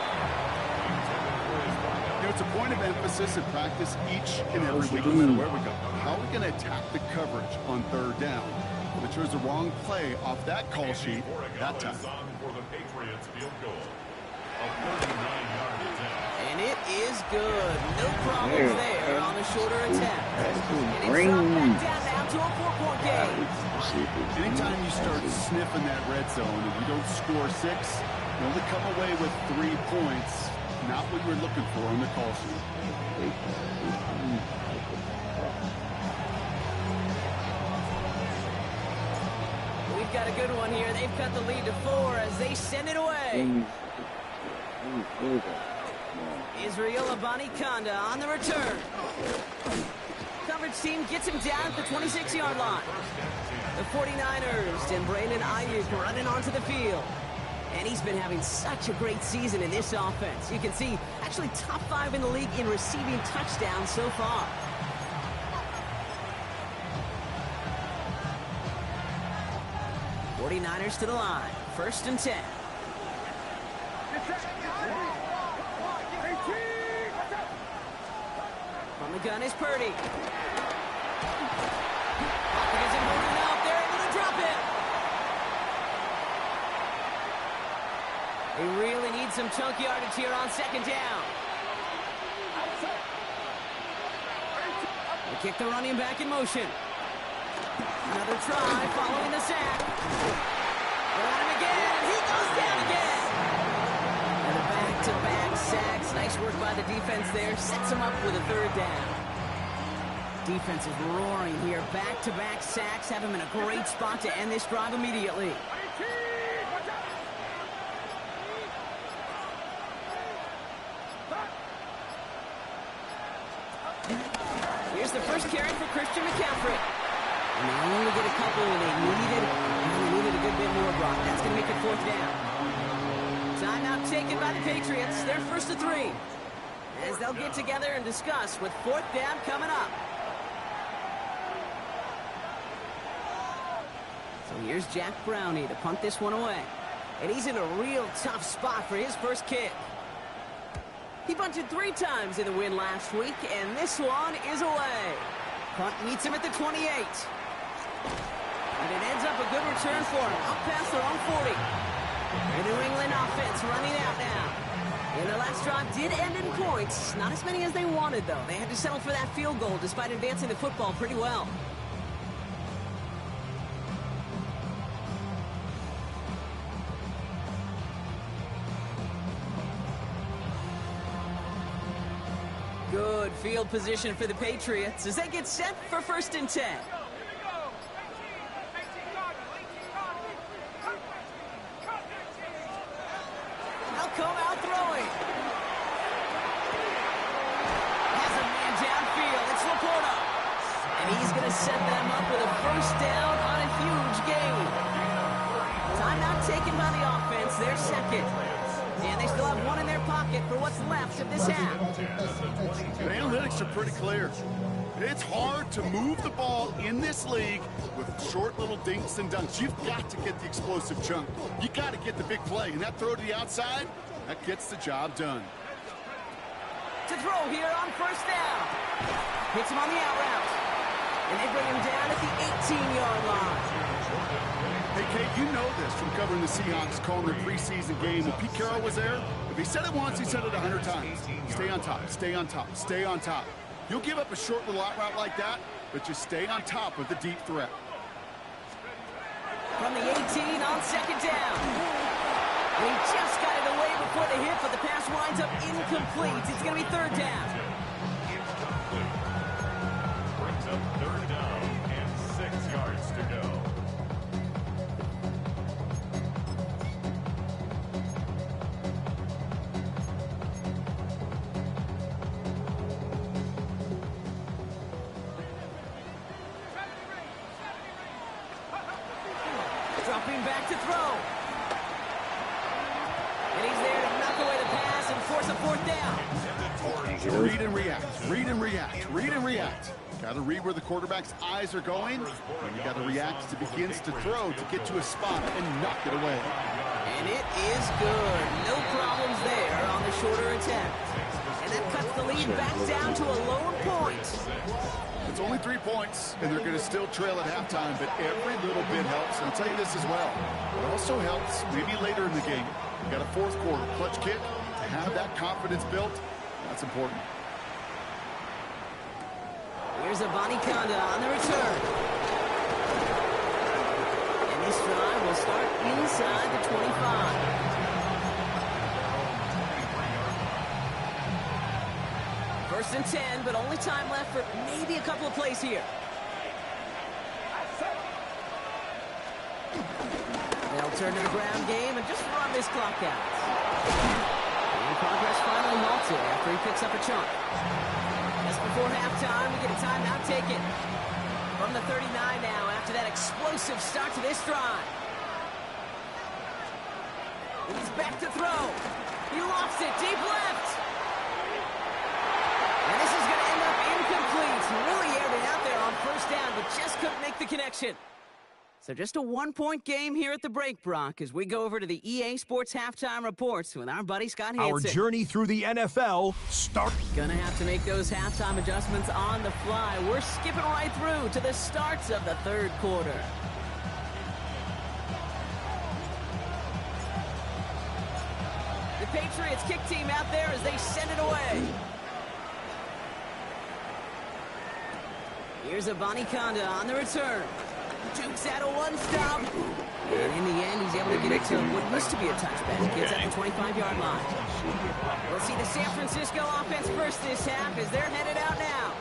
S7: You know, it's a point of emphasis in practice each and every week, no matter where we go. How are we going to attack the coverage on 3rd down? We chose the wrong play off that call sheet that time.
S6: And it is good. No problems there on the shorter attempt. And it's dropped back down now to a 4-point game.
S7: Anytime you start sniffing that red zone and you don't score 6, you only come away with 3 points. Not what you were looking for on the call sheet.
S6: We've got a good one here. They've cut the lead to 4 as they send it away. Israel Abanikanda on the return. Coverage team gets him down at the 26-yard line. The 49ers and Brandon Ayuk running onto the field. And he's been having such a great season in this offense. You can see, actually top 5 in the league in receiving touchdowns so far. '49ers to the line. First and 10. From the gun is Purdy. Offense isn't moving up. They're able to drop it. They really need some chunk yardage here on second down. They kick the running back in motion. Another try following the sack. They're at him again. He goes down again. And a back-to-back sacks. Nice work by the defense there. Sets him up with a third down. Defense is roaring here. Back-to-back sacks have him in a great spot to end this drive immediately. Here's the first carry for Christian McCaffrey. And they only get a couple, and they needed a good bit more, Brock. That's going to make it fourth down. Timeout taken by the Patriots. They're first to 3. As they'll get together and discuss with fourth down coming up. So here's Jack Brownie to punt this one away. And he's in a real tough spot for his first kick. He punted 3 times in the win last week, and this one is away. Punt meets him at the 28. And it ends up a good return for him, up past their own 40. The New England offense running out now. And their last drive did end in points. Not as many as they wanted, though. They had to settle for that field goal despite advancing the football pretty well. Good field position for the Patriots as they get set for first and 10. They'll come out throwing. Has a man downfield. It's Laporta. And he's going to set them up with a first down on a huge gain. Timeout taken by the offense. Their second. And they still have one in their pocket for what's left of this half.
S7: The analytics are pretty clear. It's hard to move the ball in this league with short little dinks and dunks. You've got to get the explosive chunk. You got to get the big play. And that throw to the outside, that gets the job done.
S6: To throw here on first down. Hits him on the out route. And they bring him down at the 18-yard line.
S7: Hey, Kate, you know this from covering the Seahawks, calling their preseason game. When Pete Carroll was there, if he said it once, he said it 100 times. Stay on top, stay on top, stay on top. You'll give up a short little out route like that, but just stay on top of the deep threat.
S6: From the 18 on second down. And he just got it away before the hit, but the pass winds up incomplete. It's going to be third down.
S4: Brings up third down and 6 yards to go.
S6: Dropping back to throw. And he's there to knock away the pass and force a fourth down.
S7: Read and react, read and react, read and react. Got to read where the quarterback's eyes are going, and you got to react as he begins to throw to get to a spot and knock it away.
S6: And it is good. No problems there on the shorter attempt. And that cuts the lead back down to a lone point.
S7: It's only 3 points, and they're going to still trail at halftime, but every little bit helps. And I'll tell you this as well. It also helps maybe later in the game. You got a fourth quarter clutch kick to have that confidence built. That's important.
S6: Here's a Conda on the return. And this drive will start inside the 25. First and 10, but only time left for maybe a couple of plays here. They'll turn to the ground game and just run this clock out. And progress finally halted after he picks up a chunk. Just before halftime, we get a timeout taken. From the 39 now after that explosive start to this drive. He's back to throw. He lofts it deep left. And this is going to end up incomplete. Really aired it out there on first down, but just couldn't make the connection. So just a one-point game here at the break, Brock, as we go over to the EA Sports halftime reports with our buddy Scott Hansen.
S3: Our journey through the NFL starts.
S6: Gonna have to make those halftime adjustments on the fly. We're skipping right through to the starts of the third quarter. The Patriots kick team out there as they send it away. Here's a Conda on the return. Jukes out a one-stop. And in the end, he's able to get it to what used to be a touchback. Gets at the 25-yard line. We'll see the San Francisco offense first this half as they're headed out now.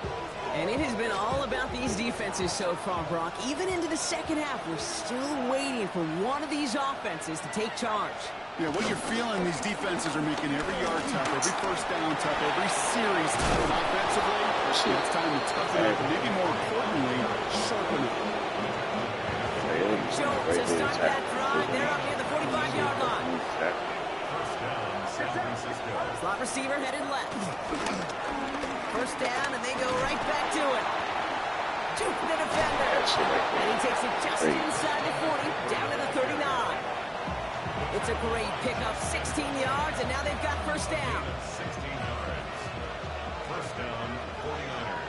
S6: And it has been all about these defenses so far, Brock. Even into the second half, we're still waiting for one of these offenses to take charge.
S7: Yeah, what you're feeling, these defenses are making every yard tough, every first down tough, every series tough offensively. It's time to toughen it, and maybe more importantly, sharpen it.
S6: Jones to start that drive. They're up near the 45-yard line. Slot receiver headed left. First down, and they go right back to it. Juke the defender. And he takes it just inside the 40, down to the 39. It's a great pickup, 16 yards, and now they've got first down.
S4: 16 yards. First down, 49ers.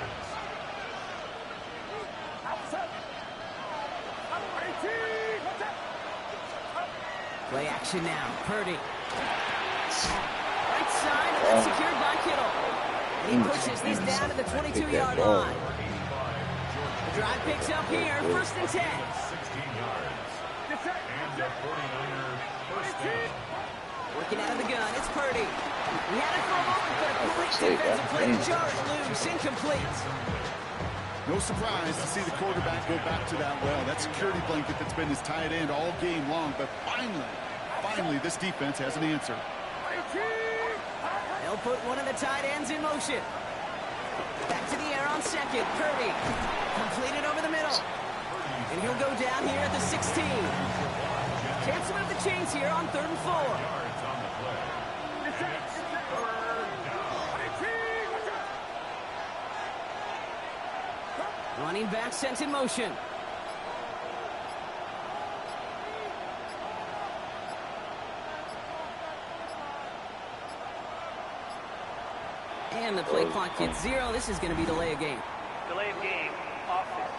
S6: Play action now. Purdy. Right side, and that's secured by Kittle. And he pushes this down to the 22-yard line. The drive picks up here, first and 10.
S4: 16 yards. And the 49er first down.
S6: Working out of the gun, it's Purdy. He had it for a moment, but a great defensive play to charge loose, incomplete.
S7: No surprise to see the quarterback go back to that well. That security blanket that's been his tight end all game long. But finally, this defense has an answer.
S6: They'll put one of the tight ends in motion. Back to the air on second. Purdy. Completed over the middle. And he'll go down here at the 16. Chance to move the chains here on 3rd and 4.
S4: Yards on the play.
S6: Running back sent in motion. And the play clock hits 0. This is going to be delay of game.
S8: Delay of game. Offense.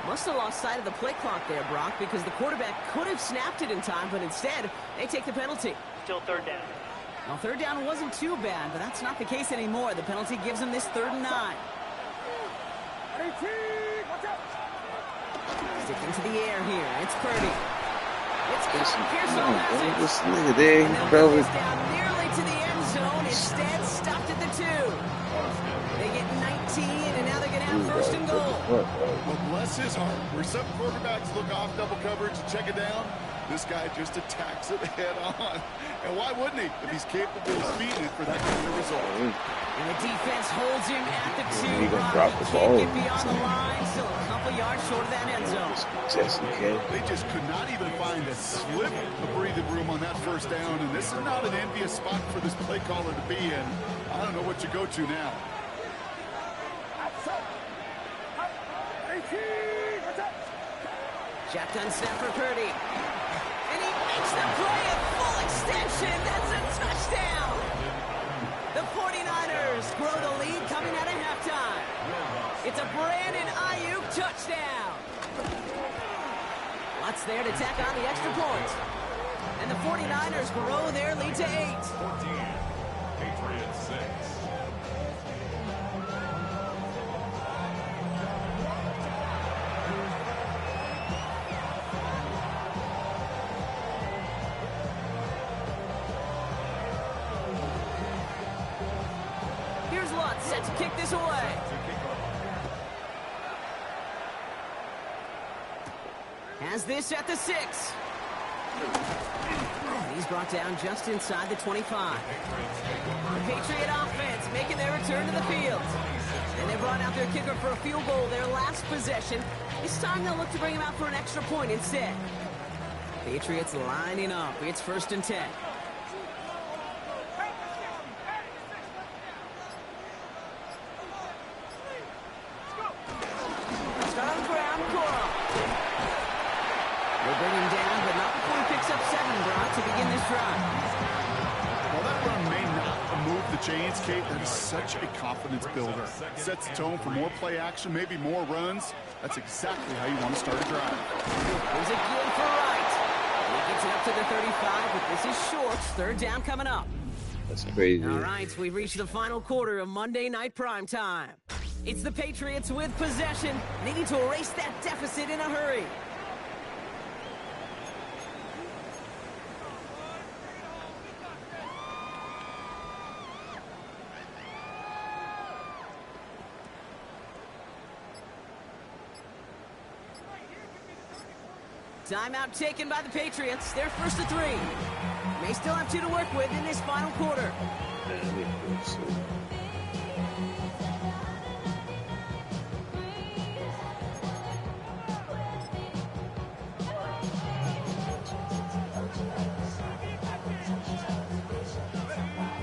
S6: Must have lost sight of the play clock there, Brock, because the quarterback could have snapped it in time, but instead, they take the penalty.
S8: Still third down.
S6: Well, third down wasn't too bad, but that's not the case anymore. The penalty gives them this 3rd and 9. Sticking to the air here. It's Purdy. It's Pearson has it.
S1: This nigga there,
S6: And
S1: he
S6: they'll
S1: probably.
S6: get this down nearly to the end zone. Instead, stopped at the 2. They get 19, and now they're going to have first and goal.
S7: Well, bless his heart. Where some quarterbacks look off double coverage and check it down, this guy just attacks it head on. And why wouldn't he if he's capable of speeding it for that kind of result?
S6: And the defense holds him at the 2.
S1: He gonna
S6: Brock,
S1: drop
S6: he
S1: the
S6: can't
S1: ball.
S6: get beyond the line. Still a couple yards short of that end zone.
S1: Yes, he can.
S7: They just could not even find a slip of breathing room on that first down. And this is not an envious spot for this play caller to be in. I don't know what you go to now.
S6: Shotgun snap for Purdy. And he makes the play at full extension. That's a touchdown. The 49ers grow the lead coming out of halftime. It's a Brandon Ayuk touchdown. Lots there to tack on the extra point. And the 49ers grow their lead to 8.
S4: 14. Patriots 6.
S6: Here's Lutz set to kick this away. Has this at the 6. And he's brought down just inside the 25. The Patriot offense making their return to the field. And they brought out their kicker for a field goal their last possession. This time they'll look to bring him out for an extra point instead. Patriots lining up. It's 1st and 10. to begin this drive.
S7: While that run may not move the chains, Kate, that is such a confidence builder. Sets the tone for more play action, maybe more runs. That's exactly how you want to start a drive.
S6: Here's again for Wright. He gets it up to the 35, but this is short. Third down coming up.
S1: That's crazy.
S6: All right, so we've reached the final quarter of Monday Night Primetime. It's the Patriots with possession, needing to erase that deficit in a hurry. Timeout taken by the Patriots. They're first to 3. May still have 2 to work with in this final quarter.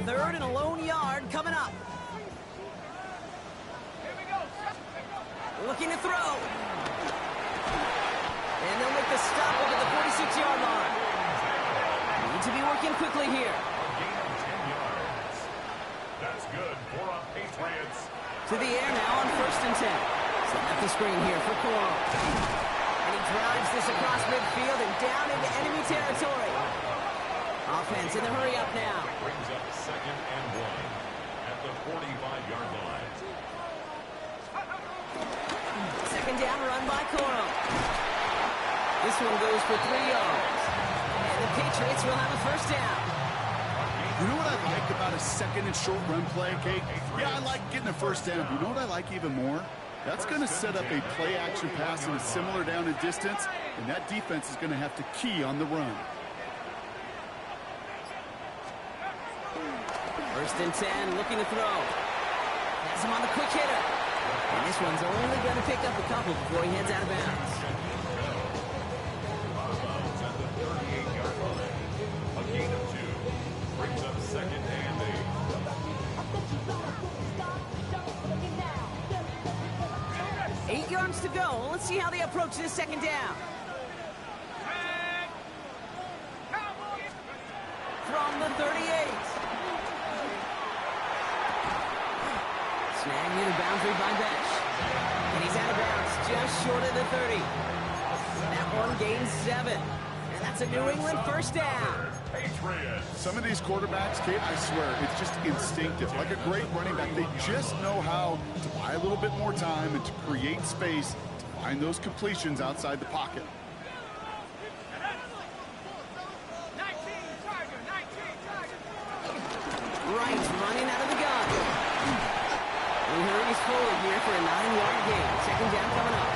S6: Third and a lone yard coming up. Looking to throw. And they'll make the stop over the 46-yard line. Need to be working quickly here.
S4: Gain of 10 yards. That's good for a Patriots.
S6: To the air now on first and 10. Set up the screen here for Coral. And he drives this across midfield and down into enemy territory. Offense in the hurry up now.
S4: Brings up 2nd and 1 at the 45-yard line.
S6: Second down run by Coral. This one goes for 3 yards. And the Patriots will have a first down.
S7: You know what I like about a second and short run play, Kate? Yeah, I like getting a first down. But you know what I like even more? That's going to set up a play action pass in a similar down and distance, and that defense is going to have to key on the run.
S6: First and 10, looking to throw. Has him on the quick hitter. And this one's only going to pick up a couple before he heads out of bounds.
S4: At the 38-yard line. A gain of 2. Brings up 2nd and 8.
S6: 8 yards to go. Let's see how they approach this second down. From the 38. Snagged near the boundary by Besh. And he's out of bounds just short of the 30. That one gains 7. And that's a New England first down.
S4: Patriots.
S7: Some of these quarterbacks, Kate, I swear, it's just instinctive. Like a great running back, they just know how to buy a little bit more time and to create space to find those completions outside the pocket.
S6: Wright running out of the gun. We heard he's forward here for a 9-yard gain. Second down coming up.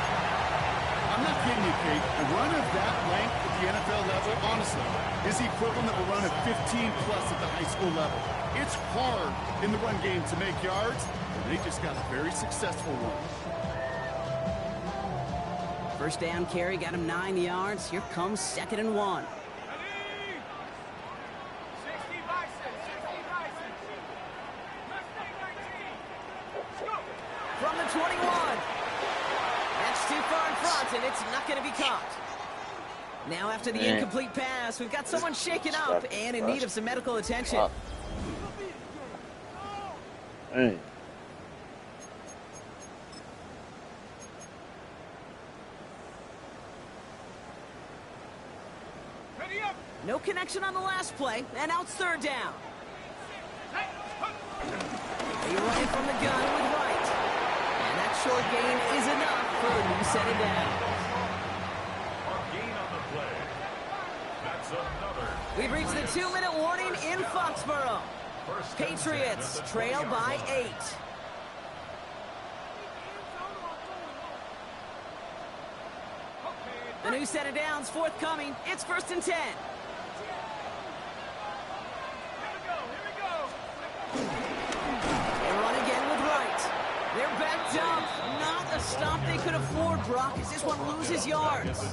S7: I'm not kidding you, Kate. A run of that length at the NFL level, honestly, is the equivalent of a run of 15-plus at the high school level. It's hard in the run game to make yards, and they just got a very successful one.
S6: First down carry got him 9 yards. Here comes 2nd and 1. From the 21. That's too far in front, and it's not going to be caught. Now after the incomplete pass, we've got someone shaken up and in need of some medical attention.
S1: Hey.
S6: No connection on the last play, and now it's third down. They run it from the gun with Wright. And that short gain is enough for a new set of downs.
S4: A gain on the play. That's another.
S6: We've reached the 2-minute warning in Foxborough. Patriots trail by 8. A new set of downs forthcoming. It's first and 10. They run again with Wright. They're backed up. Not a stop they could afford, Brock, as this one loses yards.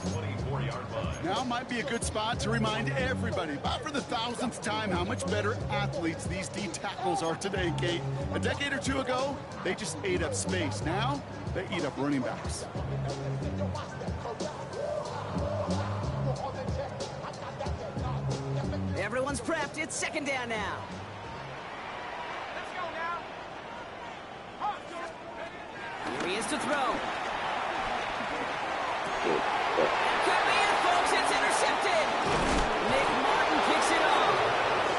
S7: Now might be a good spot to remind everybody, about for the 1000th time, how much better athletes these D tackles are today, Kate. A decade or two ago, they just ate up space. Now, they eat up running backs.
S6: one's prepped. It's second down now. Here he is to throw. Could be it, folks. It's intercepted. Nick Martin picks it off.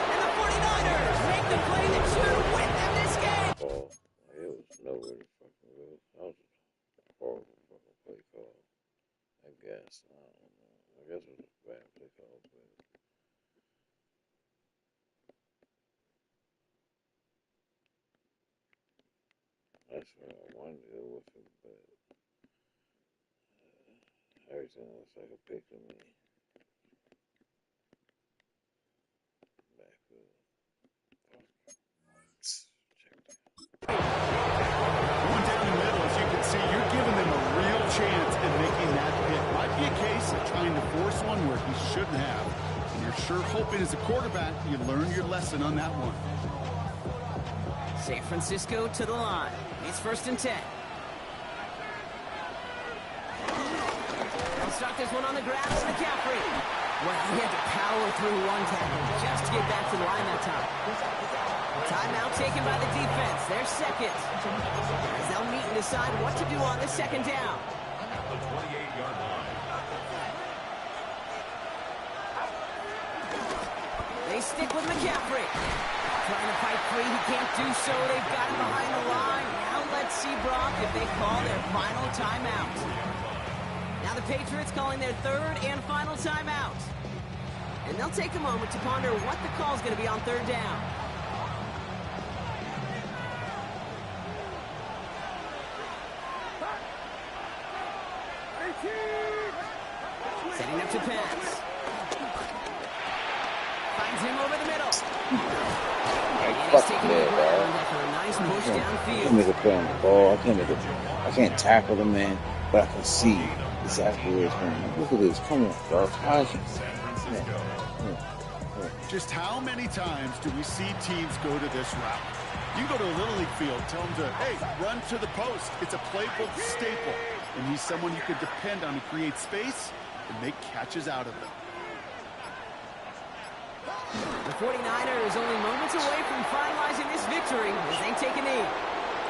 S6: And the 49ers make the play that should win them this game.
S1: Oh, it was nowhere to fucking go. That was a horrible fucking play call. I guess. I don't know. I guess it was a bad play call, but that's what I wanted to go with it, but everything looks like a pick to me. Back up.
S7: One down the middle, as you can see, you're giving them a real chance at making that pick. Might be a case of trying to force one where he shouldn't have. And you're sure hoping as a quarterback you learn your lesson on that one.
S6: San Francisco to the line. It's 1st and 10. They'll start this one on the grass. McCaffrey. Well, he had to power through one tackle just to get back to the line that time. Timeout taken by the defense. Their second. As they'll meet and decide what to do on this second down.
S4: At the 28-yard line.
S6: They stick with McCaffrey. Trying to fight free. He can't do so. They've got him behind the line. Now let's see, Brock, if they call their final timeout. Now the Patriots calling their third and final timeout. And they'll take a moment to ponder what the call is going to be on third down. Setting up to pass. Finds him over the middle.
S1: fuck there, bro.
S6: Nice push
S1: I
S6: downfield.
S1: can't make a play on the ball. I can't tackle the man, but I can see exactly where it's going. Look at this. Come on, dog.
S7: Just how many times do we see teams go to this route? You go to a Little League field, tell them to, hey, run to the post. It's a playbook staple. And he's someone you can depend on to create space and make catches out of it.
S6: The 49ers only moments away from finalizing this victory as they take a knee.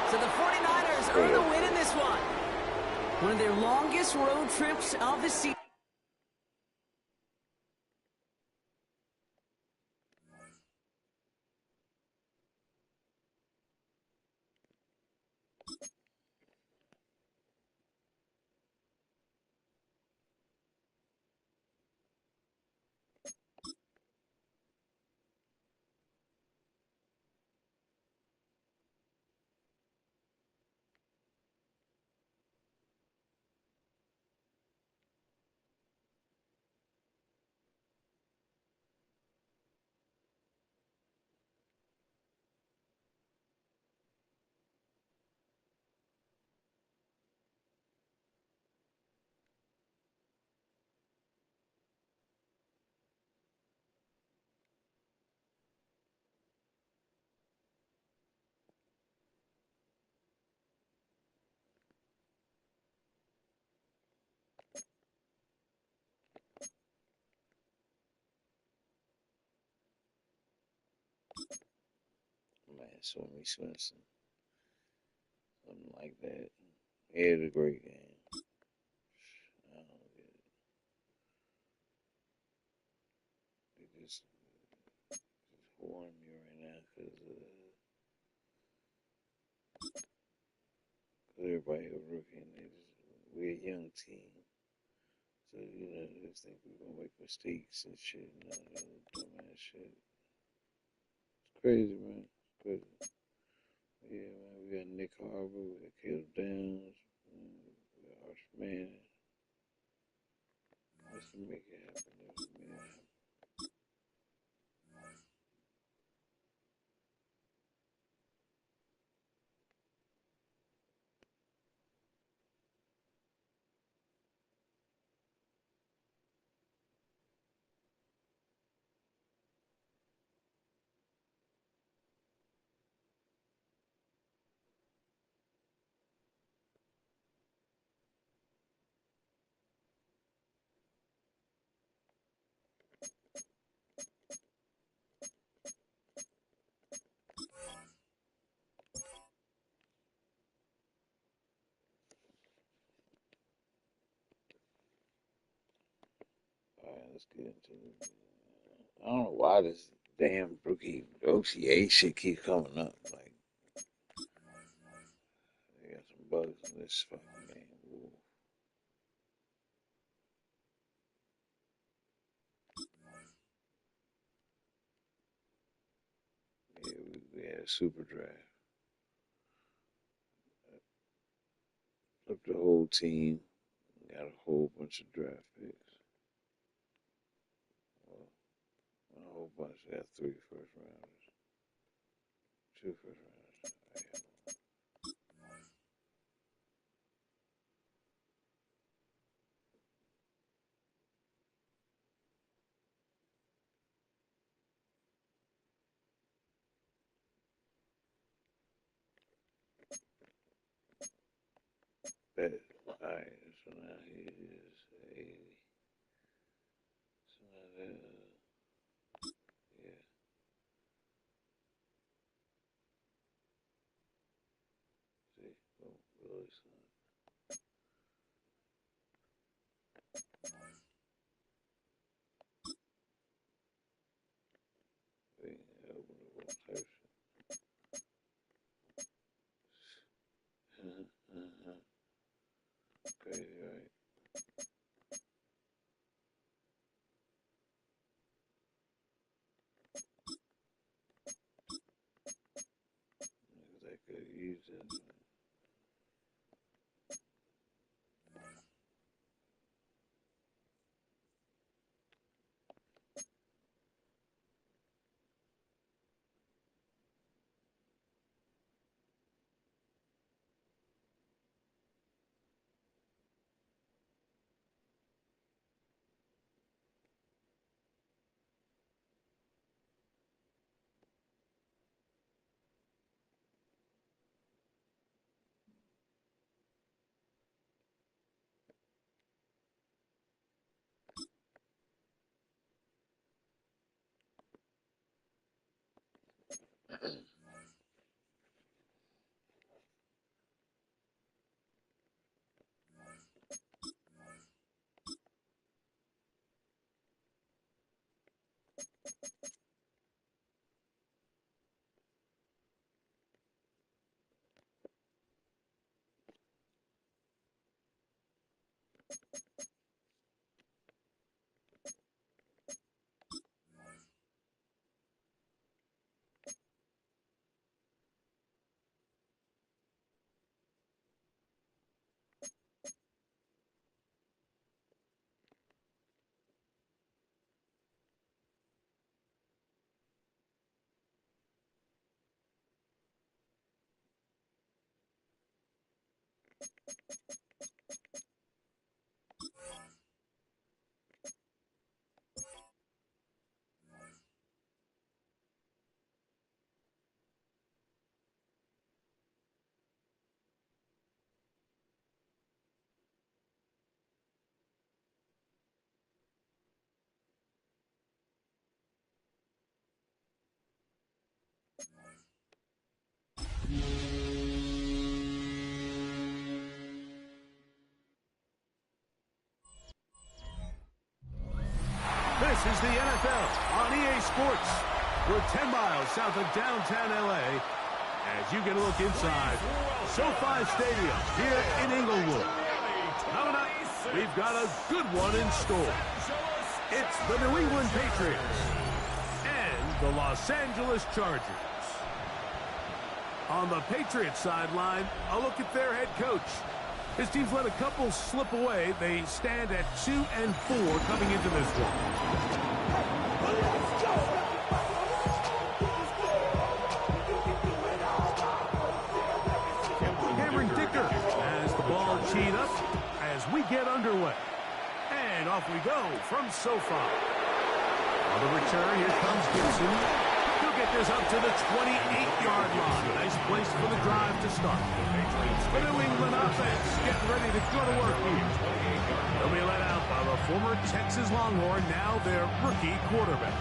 S6: So the 49ers earn the win in this one. One of their longest road trips of the season.
S1: Man, Swimmy Swinson. Something like that. He had a great game. I don't get it. They just warn me right now because everybody a rookie and we're a young team. So, they just think we're going to make mistakes and shit and all that other dumbass shit. It's crazy, man. It's crazy. Yeah, man, we got Nick Harbour, we got Caleb Downs, we got Arch Manning. Let's make it happen. Let's make it happen. get into it. I don't know why this damn rookie OTA shit keep coming up. Like, they got some bugs in this fucking game. Ooh. Yeah, we had a super draft. Flipped the whole team. Got a whole bunch of draft picks. Well, a whole bunch. Got 3 first rounders. 2 first rounders. Bet. Alright, so now he is 80. So now that, yeah. See, boom, really son. See, open the whole type shit. Crazy, right? Niggas that could use that.
S3: This is the NFL on EA Sports. We're 10 miles south of downtown L.A. as you get a look inside SoFi Stadium here in Inglewood. Coming up, we've got a good one in store. It's the New England Patriots and the Los Angeles Chargers. On the Patriots sideline, a look at their head coach. His team's let a couple slip away. They stand at 2-4 coming into this one. Cameron Dicker has the ball teed up as we get underway. And off we go from SoFi. On the return, here comes Gibson. He'll get this up to the 28-yard line. Nice place for the drive to start. The New England offense getting ready to go to work here. They'll be led out by the former Texas Longhorn, now their rookie quarterback.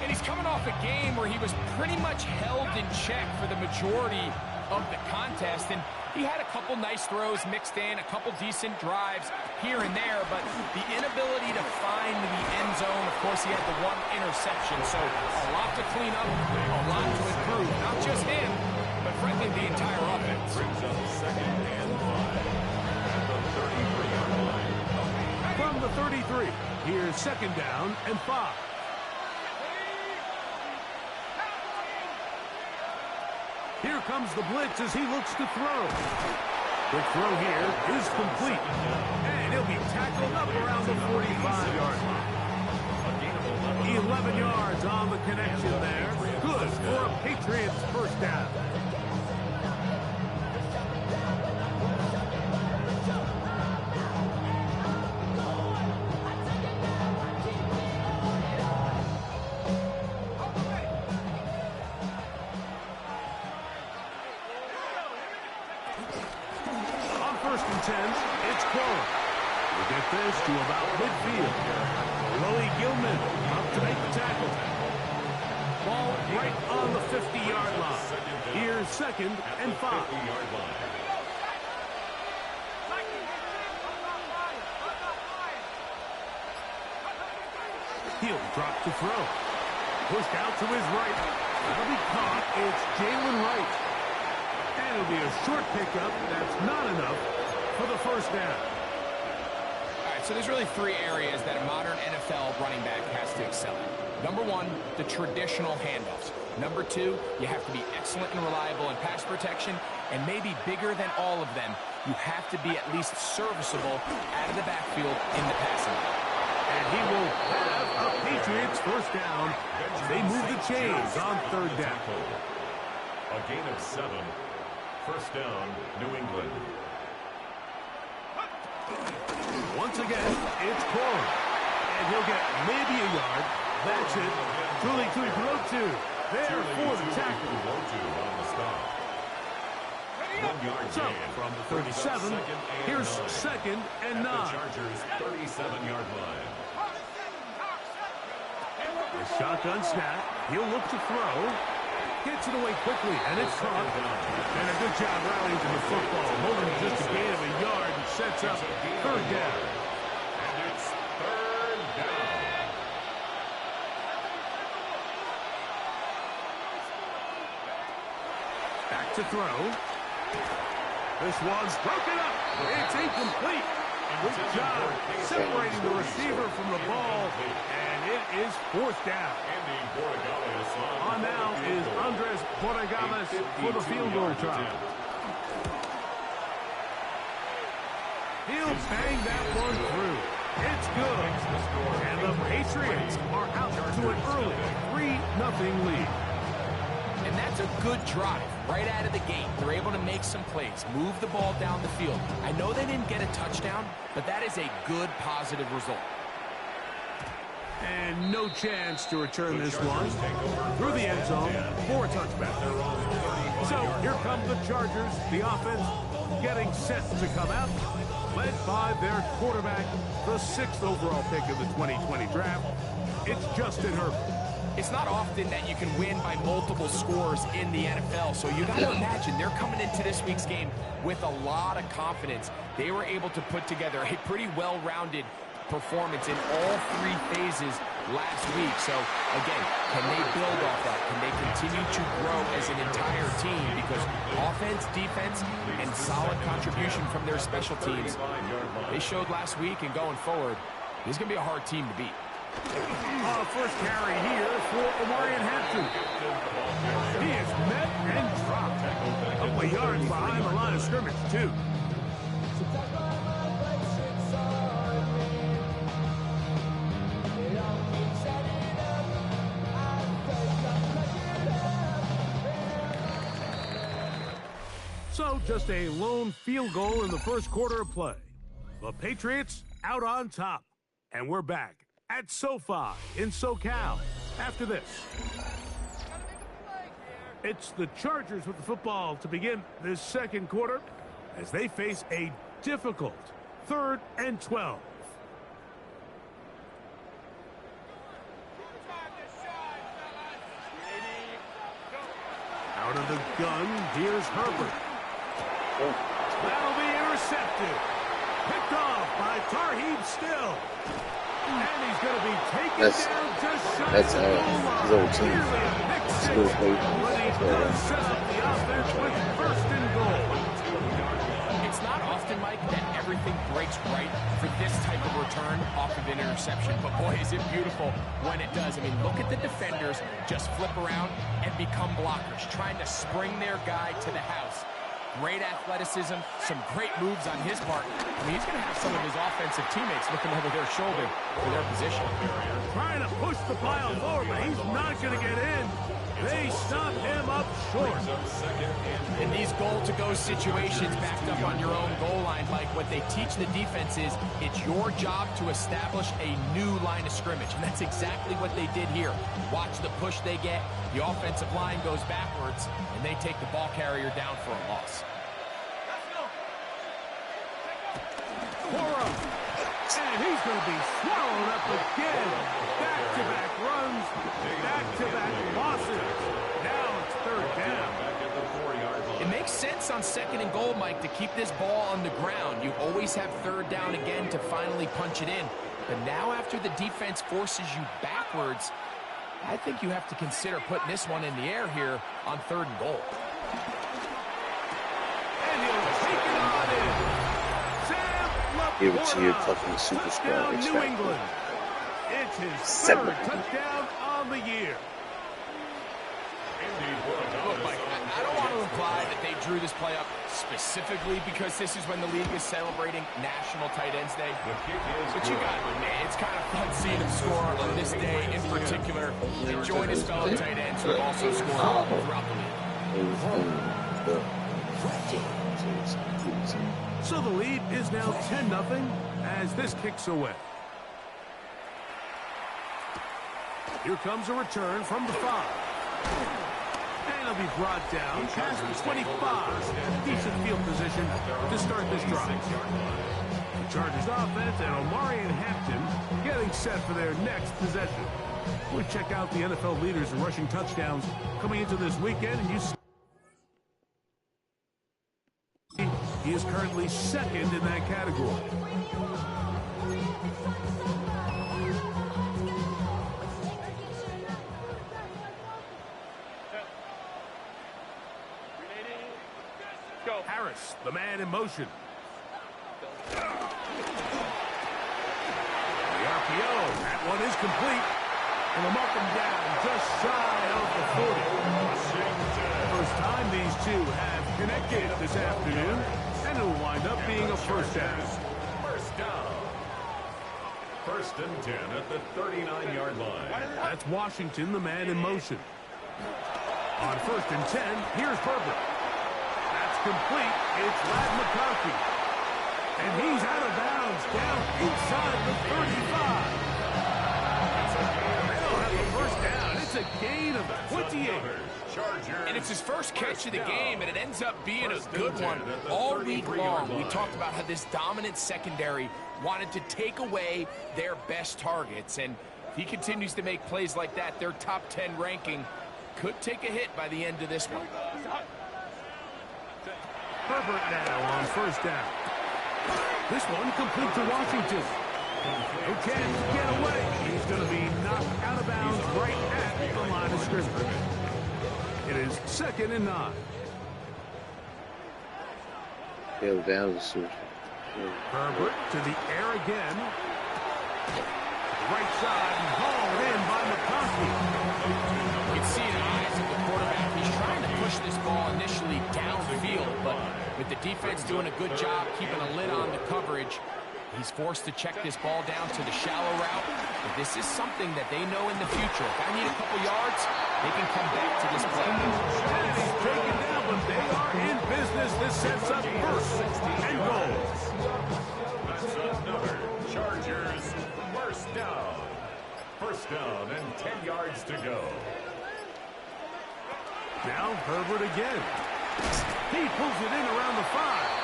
S5: And he's coming off a game where he was pretty much held in check for the majority of the contest, and he had a couple nice throws mixed in, a couple decent drives here and there, but the inability to find the end zone, of course, he had the one interception, so a lot to clean up, a lot to improve. Not just him, but frankly, the entire offense.
S4: Brings up 2nd and 5 at the 33-yard line.
S3: From the 33, here's 2nd down and 5. Here comes the blitz as he looks to throw. The throw here is complete. And he'll be tackled up around the 45-yard line. 11 yards on the connection there. Good for a Patriots first down. It's Quote. We get this to about midfield. Willie Gilman up to make the tackle. Ball right on the 50-yard line. Here's 2nd and 5. He'll drop to throw. Pushed out to his right. That'll be caught. It's Jalen Wright. And it'll be a short pickup. That's not enough for the first down.
S5: All right, so there's really 3 areas that a modern NFL running back has to excel in. Number 1, the traditional handoffs. Number 2, you have to be excellent and reliable in pass protection. And maybe bigger than all of them, you have to be at least serviceable out of the backfield in the passing game.
S3: And he will have a Patriots first down. They move the chains on 3rd down.
S4: A gain of 7. First down, New England.
S3: Once again, it's Corn. And he'll get maybe a yard. That's it. Truly to throw to. There for the tackle. So, from the 37, here's 2nd and 9.
S4: The Chargers' 37-yard line.
S3: The shotgun snap. He'll look to throw. Gets it away quickly, and it's caught. And a good job rallying to the football. Holding just a gain of a yard and sets up 3rd down.
S4: And it's 3rd down.
S3: Back to throw. This one's broken up. It's incomplete. Good job separating the receiver from the ball. And it is 4th down. On now is Andres Borregales for the field goal try. He'll bang that one through. It's good. And the Patriots are out to an early 3-0 lead.
S5: And that's a good drive right out of the gate. They're able to make some plays, move the ball down the field. I know they didn't get a touchdown, but that is a good, positive result.
S3: And no chance to return this one through the end zone for a touchback. So here come the Chargers, the offense getting set to come out, led by their quarterback, the 6th overall pick of the 2020 draft. It's Justin Herbert.
S5: It's not often that you can win by multiple scores in the NFL, so you got to imagine they're coming into this week's game with a lot of confidence. They were able to put together a pretty well-rounded performance in all 3 phases last week. So, again, can they build off that? Can they continue to grow as an entire team? Because offense, defense, and solid contribution from their special teams, they showed last week, and going forward, this is going to be a hard team to beat.
S3: First carry here for Omarion Hampton. He is met and dropped. A couple of yards behind the line of scrimmage, too. So just a lone field goal in the first quarter of play. The Patriots out on top. And we're back at SoFi in SoCal after this. It's the Chargers with the football to begin this second quarter as they face a difficult 3rd and 12. Out of the gun, here's Herbert. That'll be intercepted. Picked off by Tarheeb Still. And he's going to be taken down just shy of the goal line.
S1: His old team. Still play.
S3: But he does set up the offense with first and goal.
S5: It's not often, Mike, that everything breaks right for this type of return off of an interception. But boy, is it beautiful when it does. I mean, look at the defenders just flip around and become blockers, trying to spring their guy to the house. Great athleticism, some great moves on his part. I mean, he's going to have some of his offensive teammates looking over their shoulder for their position.
S3: Trying to push the pile forward, but he's not going to get in. They stop him up short.
S5: In these goal-to-go situations backed up on your own goal line, Mike, what they teach the defense is it's your job to establish a new line of scrimmage, and that's exactly what they did here. Watch the push they get. The offensive line goes backwards, and they take the ball carrier down for a loss.
S3: And he's going to be swallowed up again. Back-to-back runs, back-to-back losses. Now it's third down.
S5: It makes sense on second and goal, Mike, to keep this ball on the ground. You always have third down again to finally punch it in. But now after the defense forces you backwards, I think you have to consider putting this one in the air here on third and goal.
S3: And he'll take it on in.
S1: Give it to your fucking super squad.
S3: New England. It's his third touchdown on the year.
S5: Look, Mike, I don't want to imply that they drew this play up specifically because this is when the league is celebrating National Tight Ends Day. But you got to admit, it's kind of fun seeing him score on this day in particular and join his fellow tight ends who also scored throughout the league.
S3: So the lead is now 10-0 as this kicks away. Here comes a return from the 5. And he'll be brought down past the 25. Decent field position to start this drive. The Chargers offense and Omari and Hampton getting set for their next possession. We'll check out the NFL leaders in rushing touchdowns coming into this weekend, and you see he is currently second in that category.
S8: Go.
S3: Harris, the man in motion. The RPO, that one is complete. And they'll mark him down just shy of the 40. First time these two have connected this afternoon. And it'll wind up being a first down.
S4: First down. First and 10 at the 39-yard line.
S3: That's Washington, the man in motion. On first and 10, here's Herbert. That's complete. It's Ladd McConkey. And he's out of bounds down inside the 35. They'll have a first down. It's a gain of 28.
S5: And it's his first catch of the game, and it ends up being a good one. All week long, we talked about how this dominant secondary wanted to take away their best targets. And if he continues to make plays like that, their top 10 ranking could take a hit by the end of this one.
S3: Herbert now on first down. This one complete to Washington. No chance to get away. He's going to be knocked out of bounds right at the line of scrimmage. It is second and 9. Herbert to the air again. Right side and hauled in by McConkey.
S5: You can see in the eyes of the quarterback, he's trying to push this ball initially downfield, but with the defense doing a good job keeping a lid on the coverage, he's forced to check this ball down to the shallow route. But this is something that they know in the future. If I need a couple yards, they can come back to this play.
S3: And he's taken down, but they are in business. This sets up first and goal.
S4: That's another Chargers first down. First down and 10 yards to go.
S3: Now Herbert again. He pulls it in around the 5.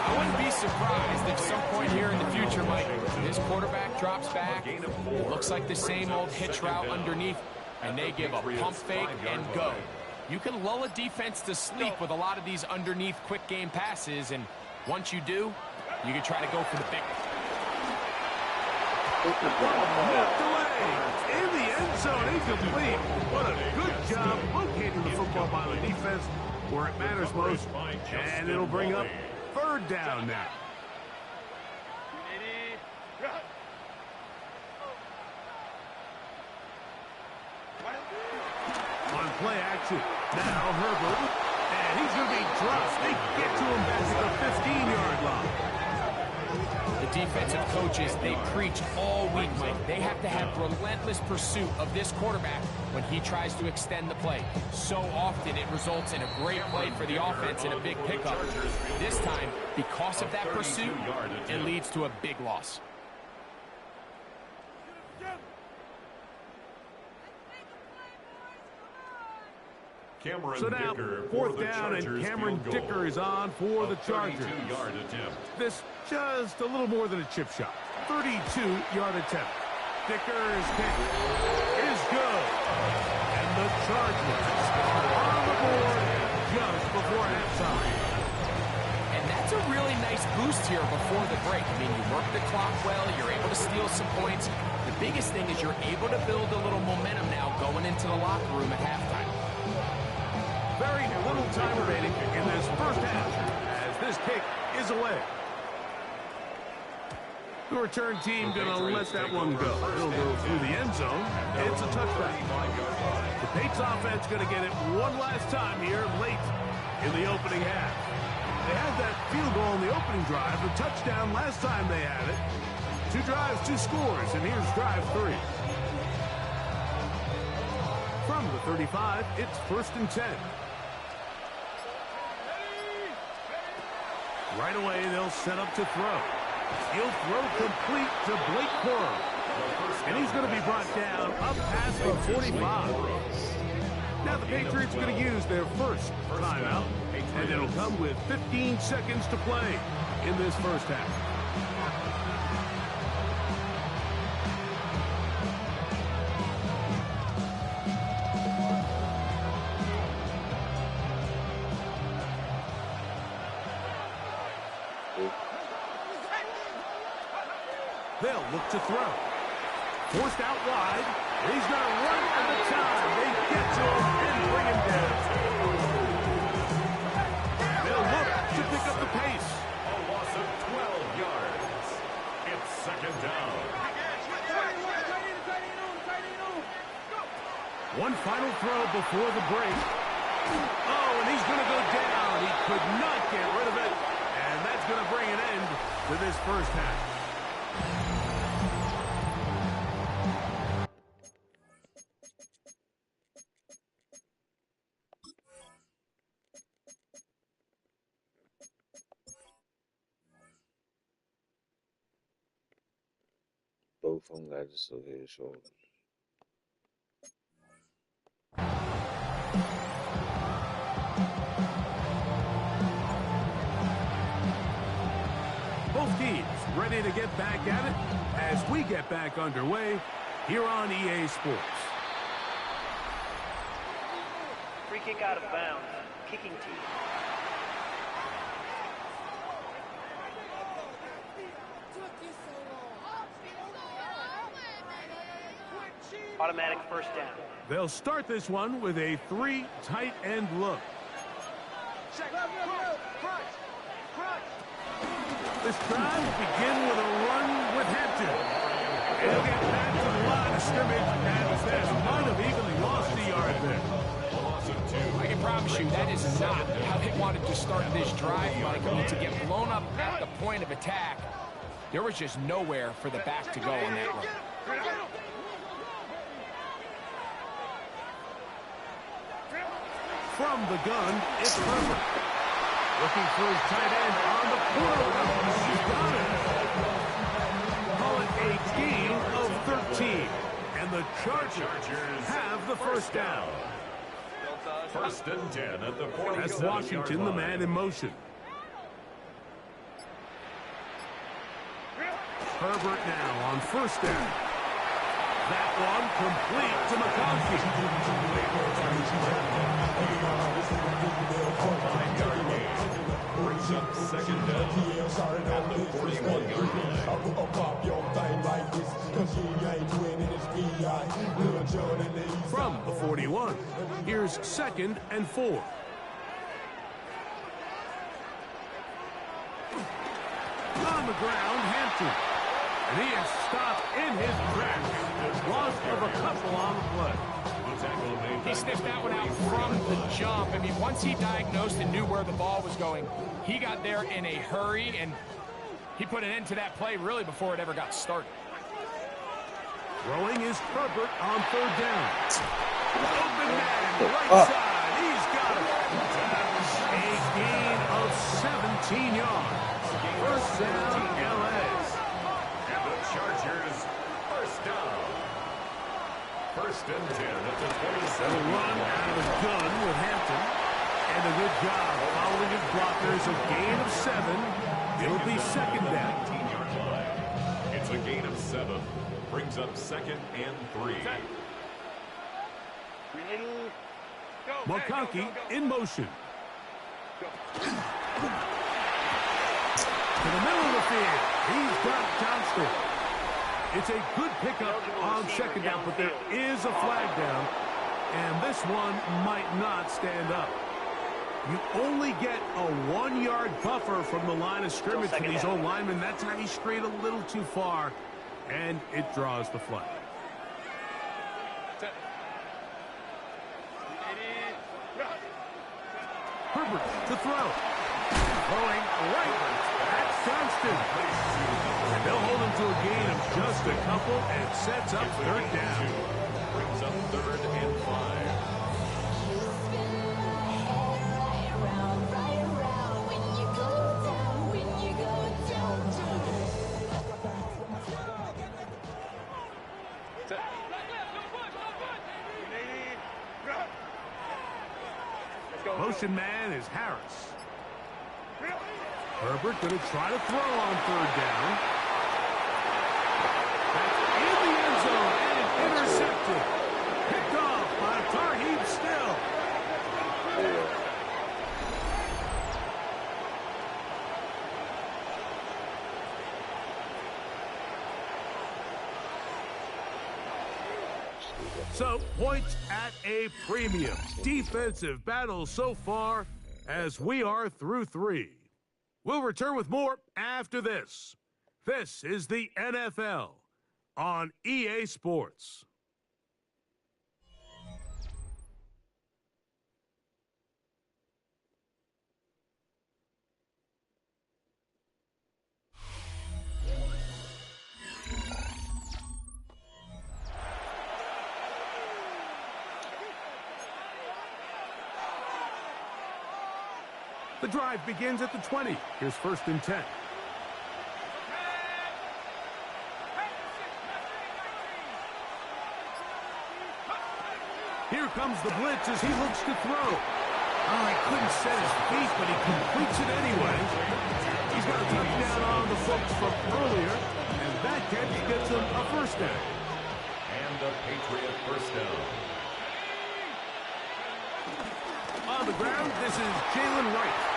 S5: I wouldn't be surprised if some point here in the future, Mike, this quarterback drops back. It looks like the same old hitch route underneath, and they give a pump fake and go. You can lull a defense to sleep with a lot of these underneath quick game passes, and once you do, you can try to go for the big one.
S3: Knocked away in the end zone, incomplete. What a good job locating the football by the defense where it matters most, and it'll bring up third down now. On play action, now Herbert, and he's going to be dropped. They get to him back at the 15-yard line.
S5: The defensive coaches, they preach all week, Mike. They have to have relentless pursuit of this quarterback when he tries to extend the play. So often it results in a great play for the offense and a big pickup. This time, because of that pursuit, it leads to a big loss.
S3: So now, fourth down, and Cameron Dicker is on for the Chargers. This just a little more than a chip shot. 32-yard attempt. Dicker's kick is good. And the Chargers are on the board just before halftime.
S5: And that's a really nice boost here before the break. I mean, you work the clock well, you're able to steal some points. The biggest thing is you're able to build a little momentum now going into the locker room at halftime.
S3: Very little time remaining in this first half as this kick is away. The return team going to let that one go. It'll go through the end zone. It's a touchback. The Patriots offense going to get it one last time here late in the opening half. They had that field goal in the opening drive, the touchdown last time they had it. 2 drives, 2 scores, and here's drive 3. From the 35, it's 1st and 10. Right away, they'll set up to throw. He'll throw complete to Blake Corum. And he's going to be brought down up past the 45. Now the Patriots are going to use their first timeout. And it'll come with 15 seconds to play in this first half. They'll look to throw. Forced out wide. He's going to run out of time. They get to him and bring him down. They'll look to pick up the pace.
S4: A loss of 12 yards. It's 2nd down.
S3: One final throw before the break. Oh, and he's going to go down. He could not get rid of it. And that's going to bring an end to this first half.
S1: Both of them got just over his shoulders.
S3: Both teams ready to get back at it as we get back underway here on EA Sports.
S9: Free kick out of bounds. Kicking team. Automatic first down.
S3: They'll start this one with a 3 tight end look. This drive will begin with a run with Hampton. And he'll get back to the line of scrimmage, and this might have evenly lost a yard there.
S5: I can promise you that is not how they wanted to start this drive, Mike. I mean, to get blown up at the point of attack, there was just nowhere for the back to go on that run.
S3: From the gun, it's Herbert. Looking for his tight end on the corner. He's got it. Call it a gain of 13. And the Chargers have the first down.
S4: 1st and 10 at the 47-yard line.
S3: That's Washington, the man in motion. Herbert now on 1st down. That one complete to McConkey. From the 41, here's 2nd and 4. On the ground, Hampton. And he is stopped in his tracks. Loss of a couple on the play.
S5: He sniffed that one out from the jump. I mean, once he diagnosed and knew where the ball was going, he got there in a hurry, and he put an end to that play really before it ever got started.
S3: Throwing is Herbert on 3rd down. Open man, right side. He's got it. A gain of 17 yards. First down, LA.
S4: And the Chargers, first down. 1st and 10 at the 27.
S3: A run out of the gun with Hampton. And a good job following his blockers. A gain of 7. It'll be 2nd down.
S4: 19-yard line. It's a gain of 7. Brings up 2nd and 3.
S3: McConkey in motion. To the middle of the field. He's got Johnston. It's a good pickup on 2nd down, but there is a flag down, and this one might not stand up. You only get a 1-yard buffer from the line of scrimmage for these old linemen. That's how he strayed a little too far, and it draws the flag. Herbert to throw. Throwing right at Johnston. And they'll hold him to a gain of just a couple and sets up 3rd down.
S4: Brings up 3rd and 5.
S3: Motion man is Harris. Herbert going to try to throw on 3rd down. That's in the end zone and intercepted. Picked off by Tarheeb Still. So, points at a premium. Defensive battle so far as we are through 3. We'll return with more after this. This is the NFL on EA Sports. The drive begins at the 20. Here's 1st and 10. Here comes the blitz as he looks to throw. Oh, he couldn't set his feet, but he completes it anyway. He's got a touchdown on the books from earlier, and that catch gets him a 1st down.
S4: And a Patriot 1st down.
S3: On the ground, this is Jalen Wright.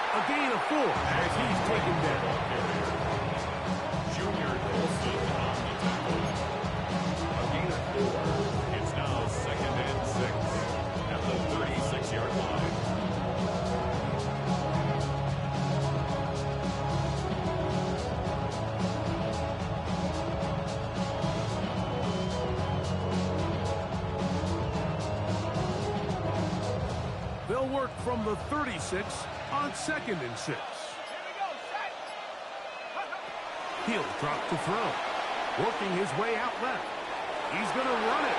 S3: A gain of 4 as he's taken down.
S4: Junior Colson on the tackle. A gain of 4. It's now 2nd and 6 at the 36-yard line.
S3: They'll work from the 36 on 2nd and 6. He'll drop to throw. Working his way out left. He's going to run it.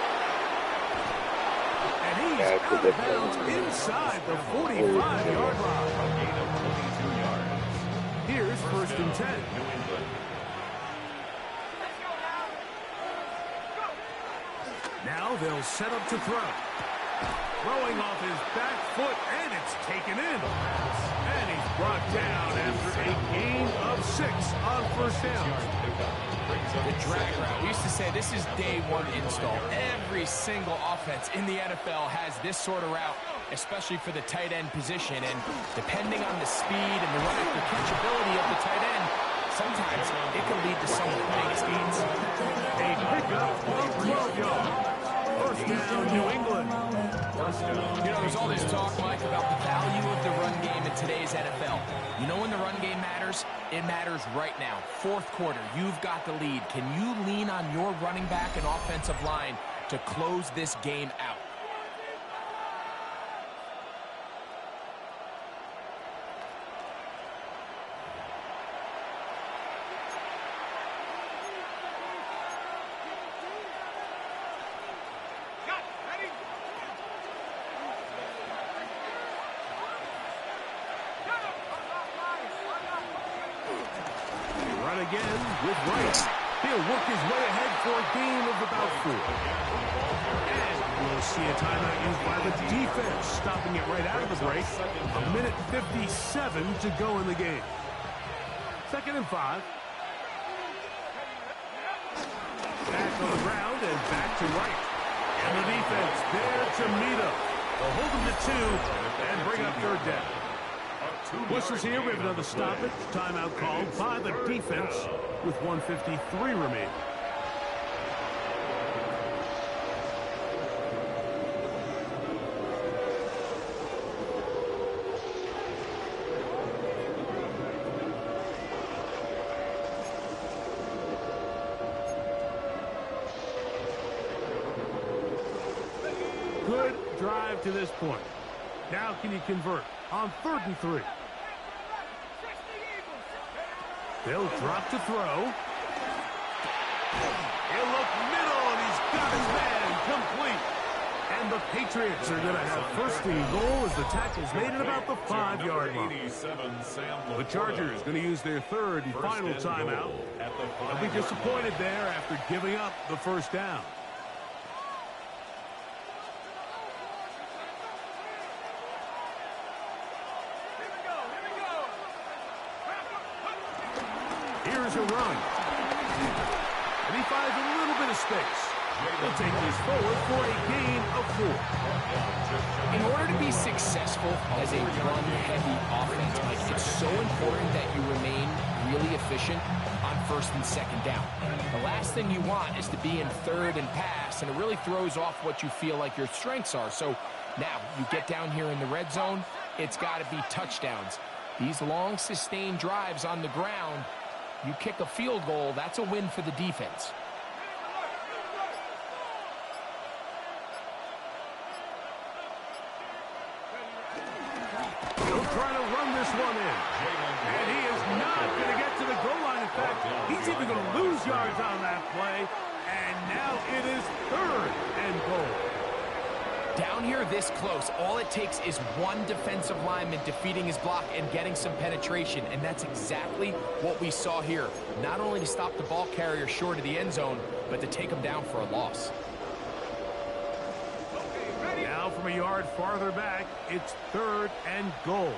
S3: And he's out of bounds inside the 45-yard line.
S4: A gain of 22 yards.
S3: Here's 1st and 10.
S4: New England.
S3: Now they'll set up to throw. Throwing off his back foot, and it's taken in. And he's brought down after a gain of 6 on 1st down.
S5: The drag route. We used to say this is day 1 install. Every single offense in the NFL has this sort of route, especially for the tight end position. And depending on the speed and the running, the catchability of the tight end, sometimes it can lead to some of the biggest gains.
S3: A pickup of 12 yards. First down, New England.
S5: You know, there's all this talk, Mike, about the value of the run game in today's NFL. You know when the run game matters? It matters right now. Fourth quarter, you've got the lead. Can you lean on your running back and offensive line to close this game out?
S3: Again with Wright. He'll work his way ahead for a gain of about 4. And we'll see a timeout used by the defense, stopping it right out of the break. A minute 57 to go in the game. 2nd and 5. Back on the ground and back to Wright. And the defense there to meet him. They'll hold him to 2 and bring up 3rd down. Whistles here. We have another stoppage. Timeout called by the defense with 1:53 remaining. Good drive to this point. Now can you convert on 3rd and 3? They'll drop to throw. He'll look middle, and he's got his man complete. And the Patriots are going to have first and goal as the tackle's made at about the 5-yard line. The Chargers going to use their 3rd and final timeout. They'll be disappointed there after giving up the first down. Here's a run. And he finds a little bit of space. He'll take this forward for a gain of 4.
S5: In order to be successful as a run-heavy offense, Mike, it's so important that you remain really efficient on 1st and 2nd down. The last thing you want is to be in 3rd and pass, and it really throws off what you feel like your strengths are. So now you get down here in the red zone, it's got to be touchdowns. These long, sustained drives on the ground, you kick a field goal, that's a win for the defense.
S3: He'll try to run this one in. And he is not going to get to the goal line. In fact, he's even going to lose yards on that play. And now it is 3rd and goal.
S5: Down here this close, all it takes is one defensive lineman defeating his block and getting some penetration, and that's exactly what we saw here. Not only to stop the ball carrier short of the end zone, but to take him down for a loss.
S3: Now from a yard farther back, it's 3rd and goal.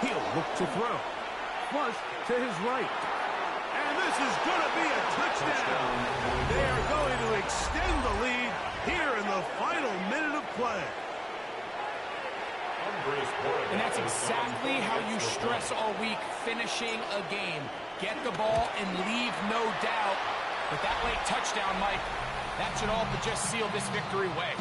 S3: He'll look to throw. Flush to his right. And this is going to be a touchdown. They are going to extend the lead here in the final minute of play.
S5: And that's exactly how you stress all week, finishing a game. Get the ball and leave no doubt. But that late touchdown, Mike, that should all but just seal this victory away.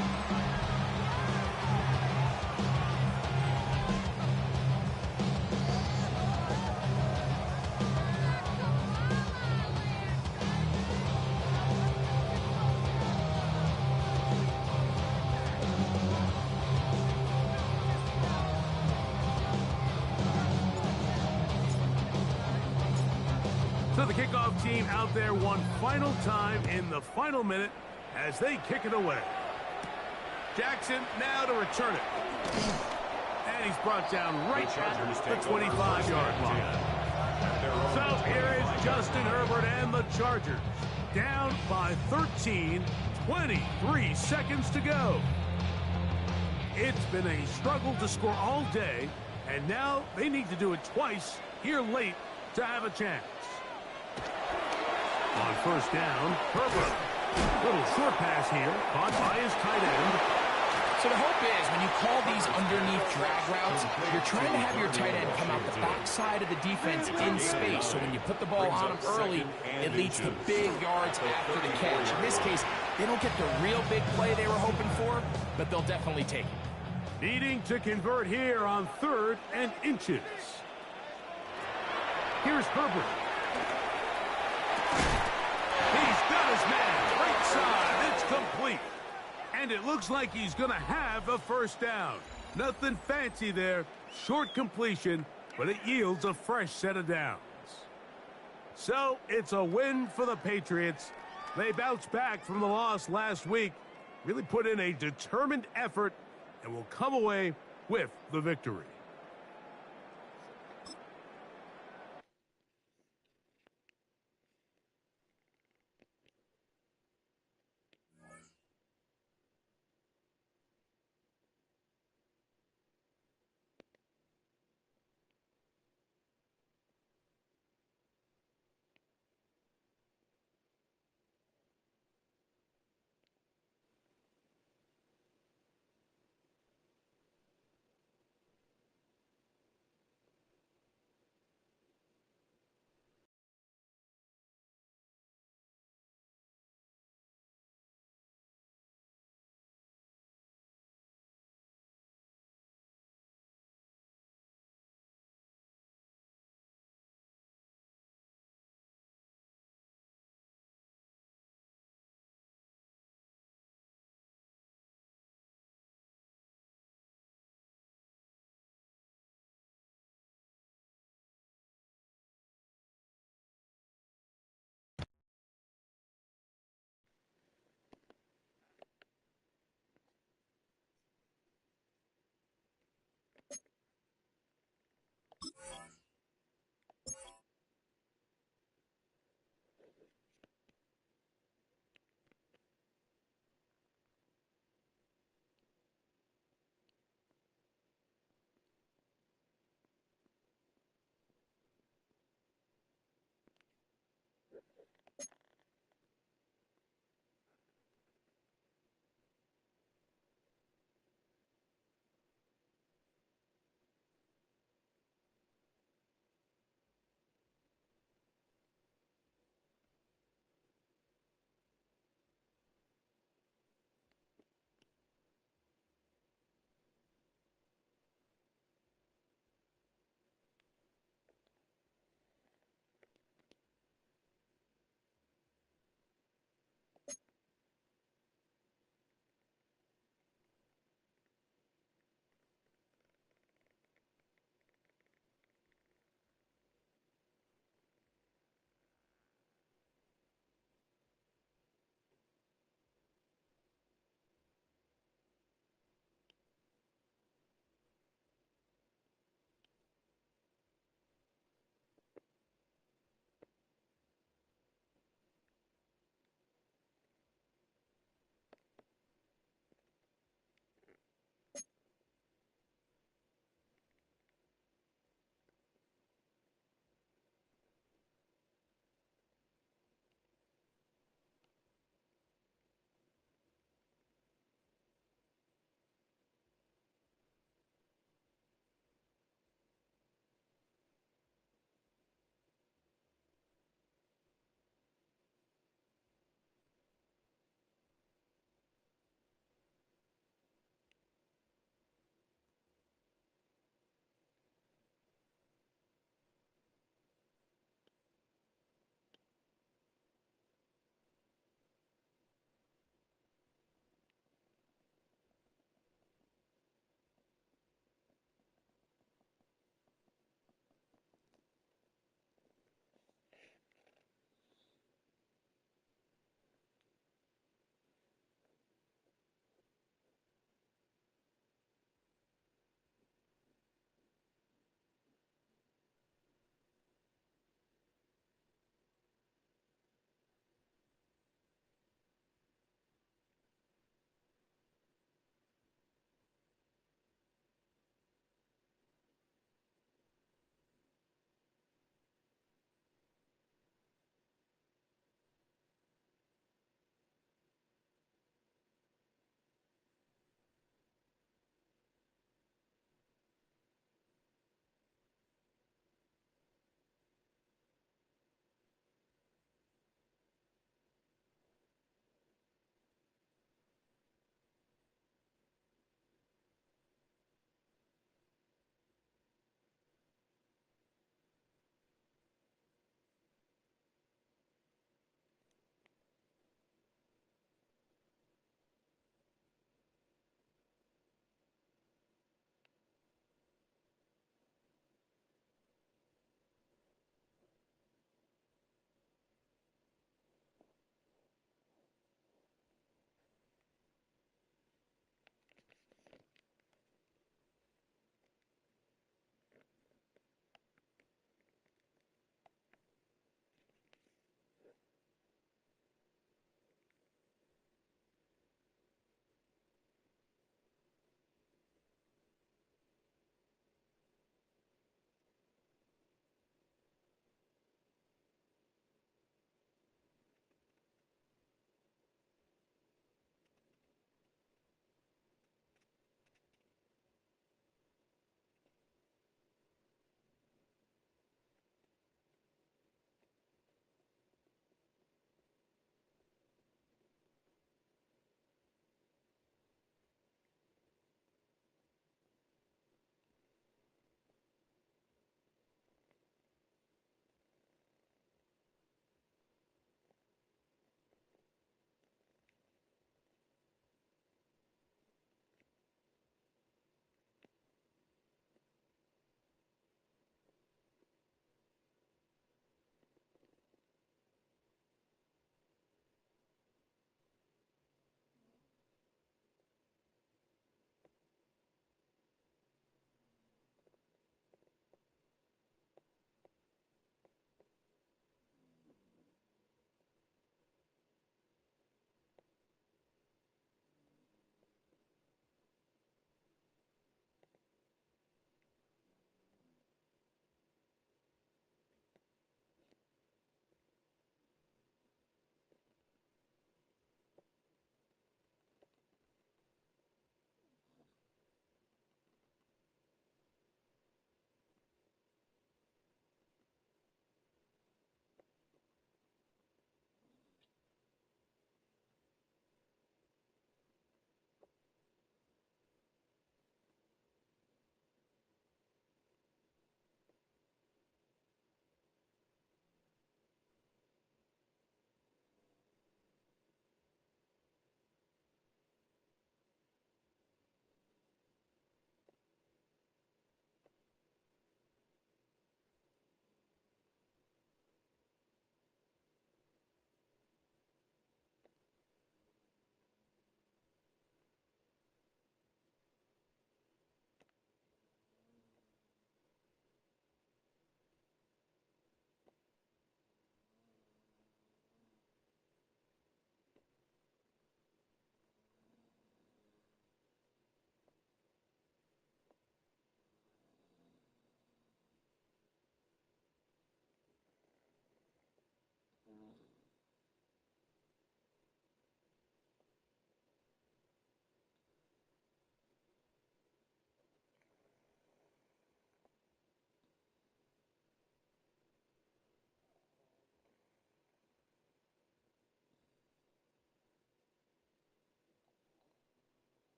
S3: So the kickoff team out there one final time in the final minute as they kick it away. Jackson now to return it. And he's brought down right at the 25-yard line. So here is Justin Herbert and the Chargers. Down by 13, 23 seconds to go. It's been a struggle to score all day, and now they need to do it twice here late to have a chance. On first down, Herbert. Little short pass here, caught by his tight end.
S5: So the hope is when you call these underneath drag routes, you're trying to have your tight end come out the backside of the defense in space. So when you put the ball on him early, it leads to big yards after the catch. In this case, they don't get the real big play they were hoping for, but they'll definitely take it.
S3: Needing to convert here on 3rd and inches. Here's Herbert. He's got his man. Right side. It's complete. And it looks like he's going to have a first down. Nothing fancy there. Short completion, but it yields a fresh set of downs. So it's a win for the Patriots. They bounced back from the loss last week, really put in a determined effort, and will come away with the victory.